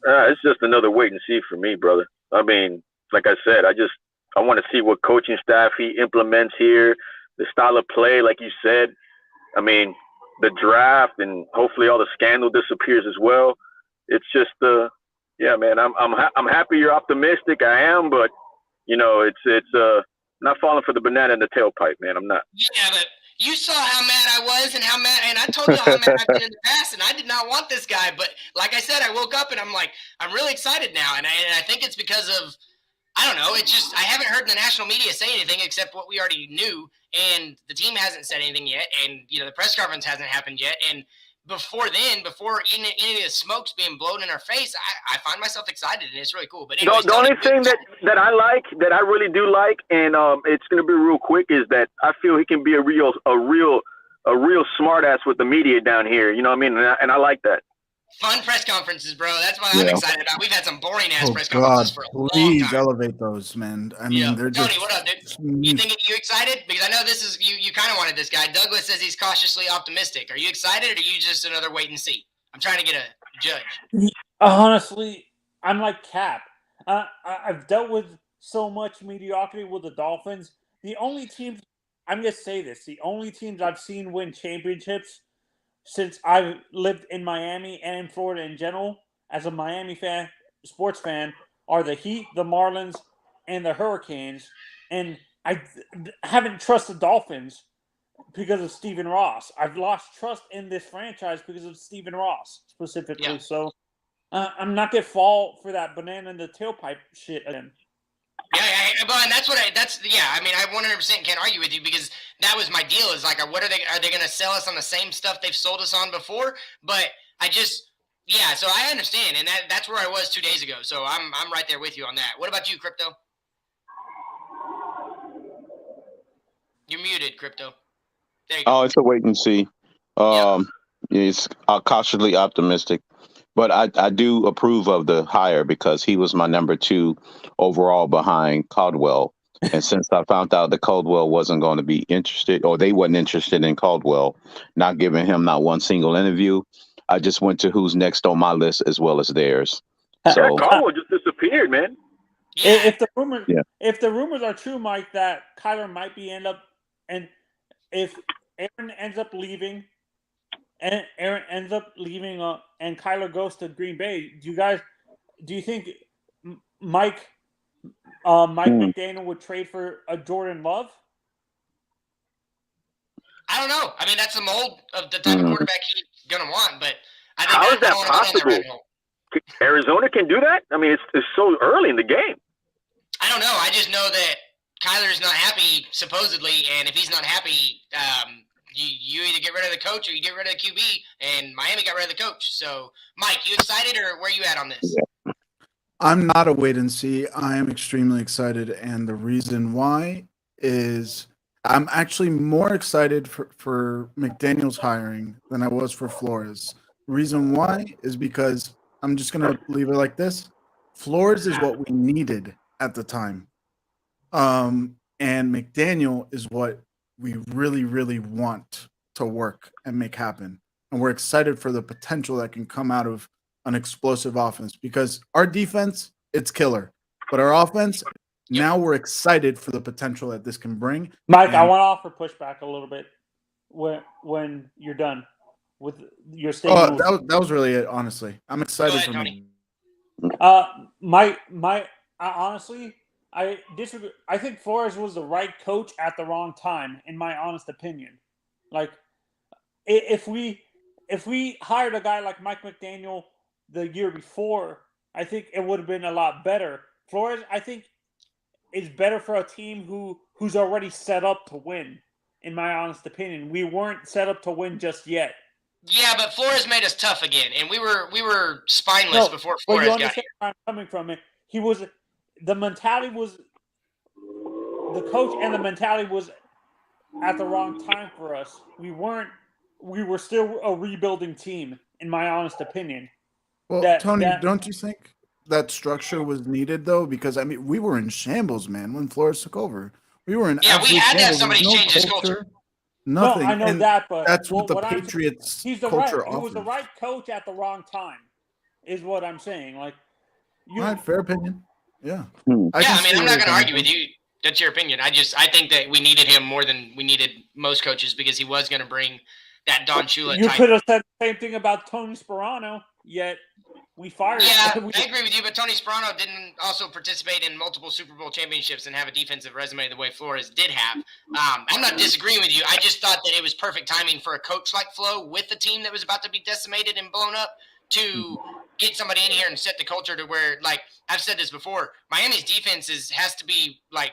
It's just another wait and see for me, brother. I mean, like I said, I want to see what coaching staff he implements here, the style of play, like you said. I mean, the draft, and hopefully all the scandal disappears as well. It's just yeah, man. I'm happy you're optimistic. I am, but you know, it's not falling for the banana in the tailpipe, man. I'm not. Yeah, but you saw how mad I was, and I told you how mad I've been in the past, and I did not want this guy. But like I said, I woke up and I'm like, I'm really excited now, and I think it's because of, I don't know. It's just, I haven't heard the national media say anything except what we already knew, and the team hasn't said anything yet, and the press conference hasn't happened yet, and before any of the smoke's being blown in our face, I find myself excited, and it's really cool. But anyways, the only thing that I like, that I really do like, and it's going to be real quick, is that I feel he can be a real smart ass with the media down here. You know what I mean? And I like that. Fun press conferences, bro. That's what I'm excited about. We've had some boring ass press conferences for a long time. Please elevate those, man. I mean, they're just. Tony, what up, dude? You excited? Because I know this is you kind of wanted this guy. Douglas says he's cautiously optimistic. Are you excited, or are you just another wait and see? I'm trying to get a judge. Honestly, I'm like Cap. I've dealt with so much mediocrity with the Dolphins. The only teams, I'm going to say this, the only teams I've seen win championships since I've lived in Miami and in Florida in general, as a Miami fan, sports fan, are the Heat, the Marlins, and the Hurricanes. And I haven't trusted the Dolphins because of Stephen Ross. I've lost trust in this franchise because of Stephen Ross specifically. Yeah. So I'm not gonna fall for that banana in the tailpipe shit again. Yeah, and that's I mean, I 100% can't argue with you because that was my deal. Is like, what are they going to sell us on the same stuff they've sold us on before? But so I understand, and that's where I was 2 days ago. So I'm right there with you on that. What about you, Crypto? You're muted, Crypto. There you go. Oh, it's a wait and see. It's cautiously optimistic. But I do approve of the hire because he was my number 2 overall behind Caldwell. And since I found out that Caldwell wasn't going to be interested, or they wasn't interested in Caldwell, not giving him not one single interview, I just went to who's next on my list as well as theirs. So Caldwell just disappeared, man. Yeah. If the rumors are true, Mike, that Kyler might be and if Aaron ends up leaving. And Aaron ends up leaving, and Kyler goes to Green Bay. Do you think Mike McDaniel would trade for a Jordan Love? I don't know. I mean, that's the mold of the type of quarterback he's gonna want. But I think how is that possible? Arizona can do that? I mean, it's so early in the game. I don't know. I just know that Kyler's not happy supposedly, and if he's not happy, you either get rid of the coach or you get rid of the QB, and Miami got rid of the coach. So, Mike, you excited or where you at on this? I'm not a wait and see. I am extremely excited, and the reason why is I'm actually more excited for McDaniel's hiring than I was for Flores. The reason why is because I'm just going to leave it like this. Flores is what we needed at the time. And McDaniel is what we really, really want to work and make happen. And we're excited for the potential that can come out of an explosive offense because our defense, it's killer. But our offense, now we're excited for the potential that this can bring. Mike, I want to offer pushback a little bit when you're done with your statement. That was really it, honestly. I'm excited for Tony. Honestly, I disagree. I think Flores was the right coach at the wrong time, in my honest opinion. Like, if we hired a guy like Mike McDaniel the year before, I think it would have been a lot better. Flores, I think, is better for a team who's already set up to win, in my honest opinion. We weren't set up to win just yet. Yeah, but Flores made us tough again, and we were spineless before Flores got here. Where I'm coming from it. The mentality was the coach, and the mentality was at the wrong time for us. We were still a rebuilding team, in my honest opinion. Well, Tony, don't you think that structure was needed though? Because I mean, we were in shambles, man, when Flores took over. We were in we had to have somebody change his culture. Nothing. No, I know that, but that's what the Patriots culture offers. He was the right coach at the wrong time, is what I'm saying. Like, all right, fair opinion. Yeah. I mean, I'm not going to argue with you. That's your opinion. I think that we needed him more than we needed most coaches because he was going to bring that Don Shula. You could have said the same thing about Tony Sperano, yet we fired him. Yeah, I agree with you, but Tony Sperano didn't also participate in multiple Super Bowl championships and have a defensive resume the way Flores did have. I'm not disagreeing with you. I just thought that it was perfect timing for a coach like Flo with the team that was about to be decimated and blown up to get somebody in here and set the culture to where, like, I've said this before, Miami's defense has to be, like,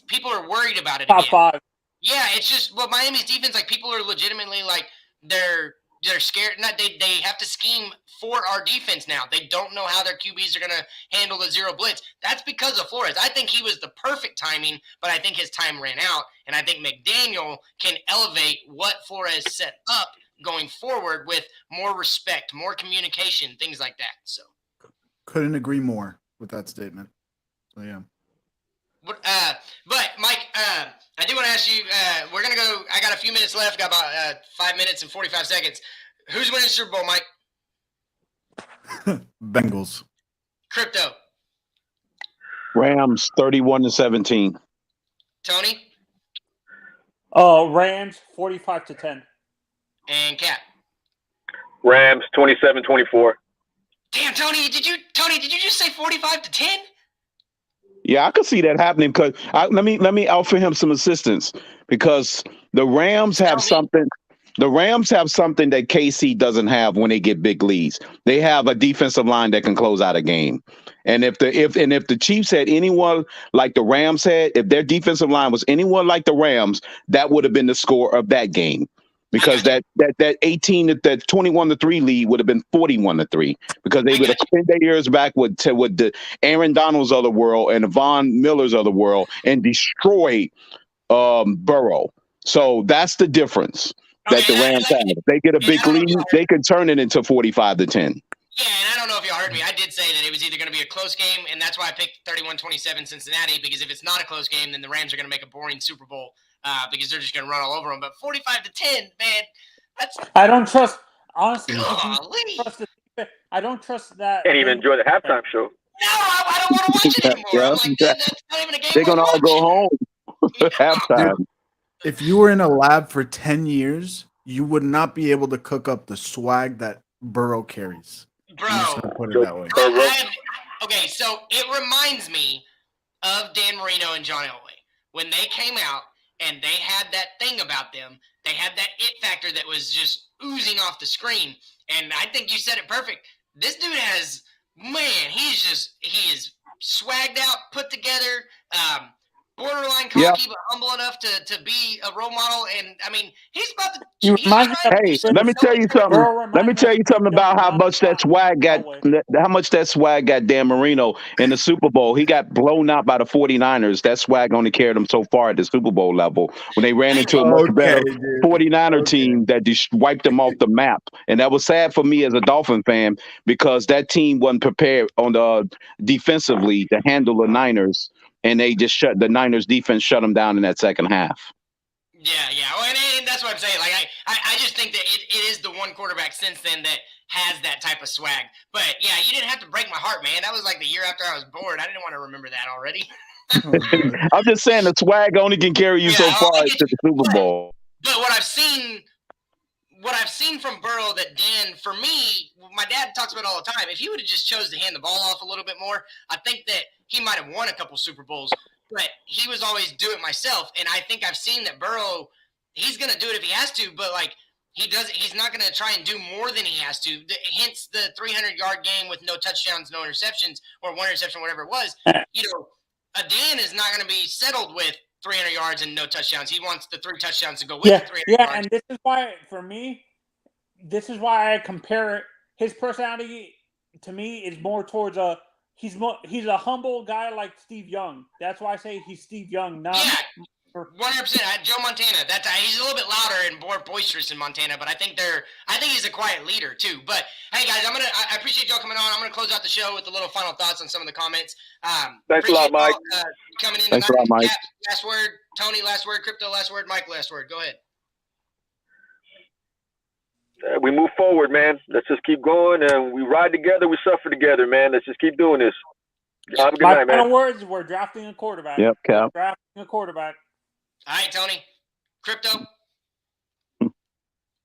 people are worried about it Top again. 5. Yeah, it's just, Miami's defense, like, people are legitimately, like, they're scared. They have to scheme for our defense now. They don't know how their QBs are going to handle the zero blitz. That's because of Flores. I think he was the perfect timing, but I think his time ran out, and I think McDaniel can elevate what Flores set up going forward with more respect, more communication, things like that. So, couldn't agree more with that statement. So yeah. But Mike, I do want to ask you. We're gonna go. I got a few minutes left. Got about 5 minutes and 45 seconds. Who's winning the Super Bowl, Mike? Bengals. Crypto. Rams 31-17. Tony. Rams 45-10. And Cat. Rams 27-24. Damn, Tony, did you just say 45-10? Yeah, I could see that happening because let me offer him some assistance because the Rams have something. The Rams have something that KC doesn't have when they get big leads. They have a defensive line that can close out a game. And if the Chiefs had anyone like the Rams had, if their defensive line was anyone like the Rams, that would have been the score of that game. Because that 21-3 lead would have been 41-3 because they would have spent their years back with the Aaron Donalds of the world and the Von Millers of the world and destroyed Burrow. So that's the difference. That the Rams have. If they get a big lead, they can turn it into 45-10. Yeah, and I don't know if y'all heard me. I did say that it was either going to be a close game, and that's why I picked 31-27 Cincinnati, because if it's not a close game, then the Rams are going to make a boring Super Bowl because they're just going to run all over them. But 45-10, man, that's... I don't trust... Honestly, I don't trust that... Can't even enjoy the halftime show. No, I don't want to watch it anymore. I'm like, that's not even a game. They're going to all go home at halftime. If you were in a lab for 10 years, you would not be able to cook up the swag that Burrow carries. Bro, I'm just gonna put it that way. Okay, so it reminds me of Dan Marino and John Elway. When they came out and they had that thing about them, they had that it factor that was just oozing off the screen. And I think you said it perfect. This dude has, man, he is swagged out, put together, borderline cocky, but humble enough to be a role model. And I mean, he's about to. Hey, let me tell you something. Let me tell you something about how much that swag got. How much that swag got Dan Marino in the Super Bowl. He got blown out by the 49ers. That swag only carried him so far at the Super Bowl level when they ran into a much better 49er team that just wiped them off the map. And that was sad for me as a Dolphin fan because that team wasn't prepared on the defensively to handle the Niners. And they just the Niners defense shut them down in that second half. Yeah. Well, and that's what I'm saying. Like, I just think that it is the one quarterback since then that has that type of swag. But yeah, you didn't have to break my heart, man. That was like the year after I was born. I didn't want to remember that already. I'm just saying the swag only can carry you so far to the Super Bowl. But what I've seen from Burrow that Dan, for me, my dad talks about it all the time. If he would have just chose to hand the ball off a little bit more, I think that he might have won a couple Super Bowls. But he was always do it myself, and I think I've seen that Burrow, he's going to do it if he has to, but like he's not going to try and do more than he has to. Hence the 300-yard game with no touchdowns, no interceptions, or one interception, whatever it was. You know, a Dan is not going to be settled with 300 yards and no touchdowns. He wants the 3 touchdowns to go with the 300 yards. Yeah, and this is why, for me, I compare it. His personality, to me, is more towards he's a humble guy like Steve Young. That's why I say he's Steve Young, not... Yeah. 100%. Joe Montana. He's a little bit louder and more boisterous in Montana, but I think he's a quiet leader too. But hey, guys, I appreciate y'all coming on. I'm gonna close out the show with a little final thoughts on some of the comments. Thanks a lot, Mike. Coming in. Thanks a lot, Mike. Last word, Tony. Last word, Crypto. Last word, Mike. Last word. Go ahead. We move forward, man. Let's just keep going, and we ride together. We suffer together, man. Let's just keep doing this. Have a good night, man. My final words: we're drafting a quarterback. Yep, Cal. Drafting a quarterback. All right, Tony. Crypto.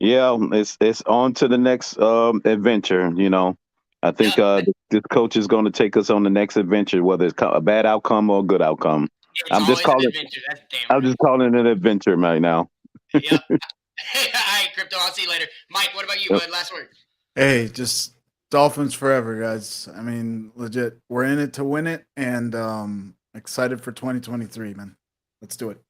Yeah, it's on to the next adventure. You know, I think this coach is going to take us on the next adventure, whether it's a bad outcome or a good outcome. I'm just calling it an adventure right now. Yep. All right, Crypto. I'll see you later. Mike, what about you, bud? Last word. Hey, just Dolphins forever, guys. I mean, legit, we're in it to win it, and excited for 2023, man. Let's do it.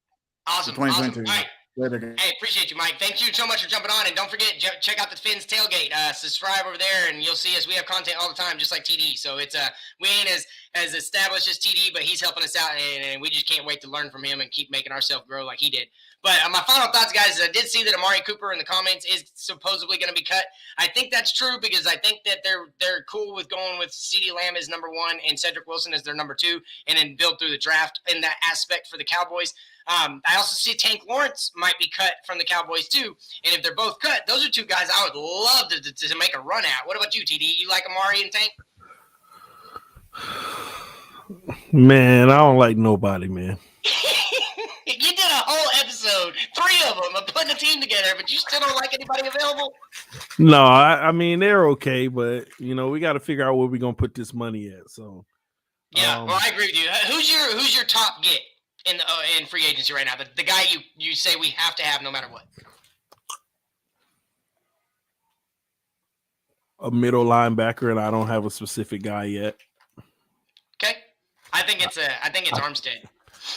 Awesome. 2022. Awesome. All right. Later. Hey, appreciate you, Mike. Thank you so much for jumping on. And don't forget, check out the Fins Tailgate. Subscribe over there, and you'll see us. We have content all the time, just like TD. So it's we ain't as established as TD, but he's helping us out, and we just can't wait to learn from him and keep making ourselves grow like he did. But my final thoughts, guys, is I did see that Amari Cooper in the comments is supposedly going to be cut. I think that's true because I think that they're cool with going with CeeDee Lamb as number 1 and Cedric Wilson as their number 2, and then build through the draft in that aspect for the Cowboys. I also see Tank Lawrence might be cut from the Cowboys too, and if they're both cut, those are 2 guys I would love to make a run at. What about you, TD? You like Amari and Tank? Man, I don't like nobody, man. You did a whole episode, 3 of them, of putting a team together, but you still don't like anybody available? No, I mean, they're okay, but, you know, we got to figure out where we're going to put this money at. So, yeah, well, I agree with you. Who's your top get? in free agency right now? The guy you say we have to have no matter what. A middle linebacker, and I don't have a specific guy yet. Okay, I think it's Armstead.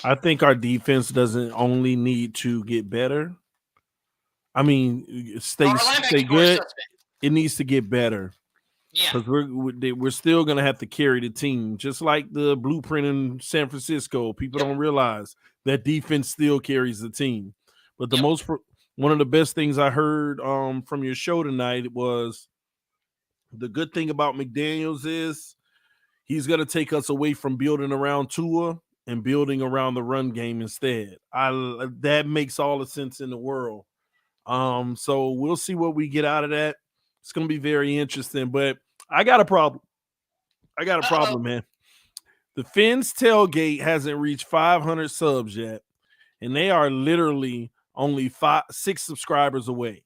I think our defense doesn't only need to get better. I mean, stay good. It needs to get better. Yeah, because we're still gonna have to carry the team, just like the blueprint in San Francisco. People don't realize that defense still carries the team. But one of the best things I heard from your show tonight was the good thing about McDaniels is he's gonna take us away from building around Tua and building around the run game instead. That makes all the sense in the world. So we'll see what we get out of that. It's gonna be very interesting, but I got a problem. Man. The Fins Tailgate hasn't reached 500 subs yet, and they are literally only 6 subscribers away.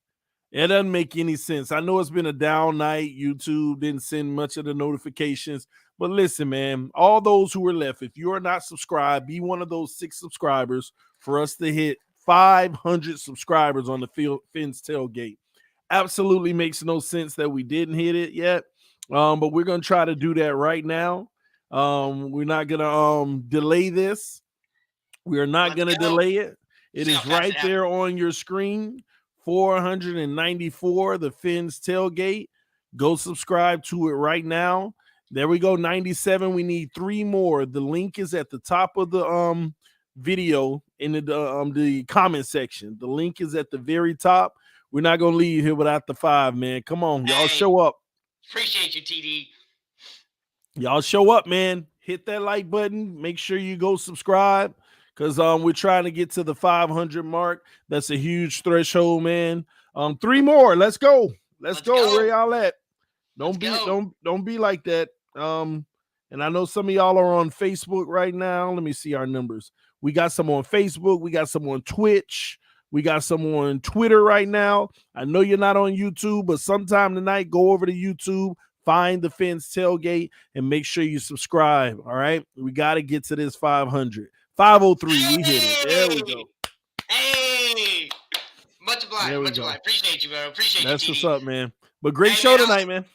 It doesn't make any sense. I know it's been a down night. YouTube didn't send much of the notifications, but listen, man, all those who are left, if you are not subscribed, be one of those 6 subscribers for us to hit 500 subscribers on the Fins Tailgate. Absolutely makes no sense that we didn't hit it yet. But we're going to try to do that right now. We're not going to delay this. We are not going to delay it. It is right there on your screen. 494, the Fins Tailgate. Go subscribe to it right now. There we go, 97. We need 3 more. The link is at the top of the video in the comment section. The link is at the very top. We're not going to leave here without the 5, man. Come on, y'all show up. Appreciate you, TD. Y'all show up, man. Hit that like button. Make sure you go subscribe because we're trying to get to the 500 mark. That's a huge threshold, man. 3 more. Let's go. Let's go. Where y'all at? Don't be like that. And I know some of y'all are on Facebook right now. Let me see our numbers. We got some on Facebook. We got some on Twitch. We got some on Twitter right now. I know you're not on YouTube, but sometime tonight, go over to YouTube, find the Fins Tailgate, and make sure you subscribe, all right? We got to get to this 500. 503, we hit it. There we go. Hey! Much obliged. Much obliged. Appreciate you, bro. Appreciate you, TD. That's what's up, man. But great show tonight, man.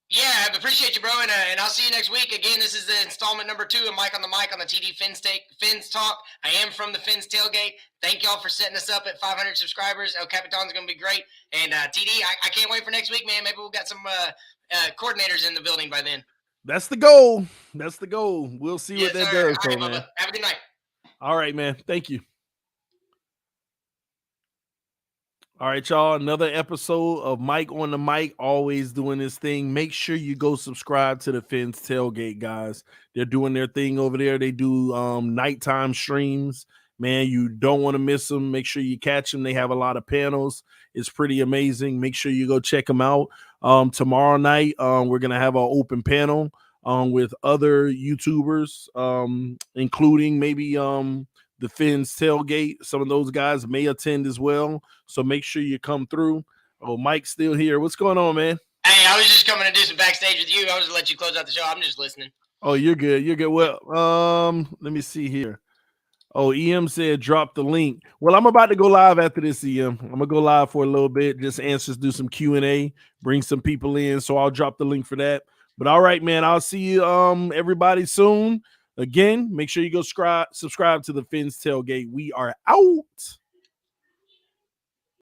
Yeah, I appreciate you, bro, and I'll see you next week. Again, this is the installment number 2 of Mike on the Mic on the TD Fins Talk. I am from the Fins Tailgate. Thank y'all for setting us up at 500 subscribers. El Capitan's going to be great. And TD, I can't wait for next week, man. Maybe we'll got some coordinators in the building by then. That's the goal. That's the goal. We'll see what that does, right, man. Have a good night. All right, man. Thank you. All right, y'all. Another episode of Mike on the Mic, always doing this thing. Make sure you go subscribe to the Fins Tailgate, guys. They're doing their thing over there. They do nighttime streams. Man, you don't want to miss them. Make sure you catch them. They have a lot of panels. It's pretty amazing. Make sure you go check them out. Tomorrow night, we're going to have an open panel with other YouTubers, including maybe the Fins Tailgate. Some of those guys may attend as well. So make sure you come through. Oh, Mike's still here. What's going on, man? Hey, I was just coming to do some backstage with you. I was going to let you close out the show. I'm just listening. Oh, you're good. You're good. Well, let me see here. Oh, EM said drop the link. Well, I'm about to go live after this, EM. I'm going to go live for a little bit. Just answers, do some Q&A, bring some people in. So I'll drop the link for that. But all right, man, I'll see you everybody soon. Again, make sure you go subscribe to the Fins Tailgate. We are out.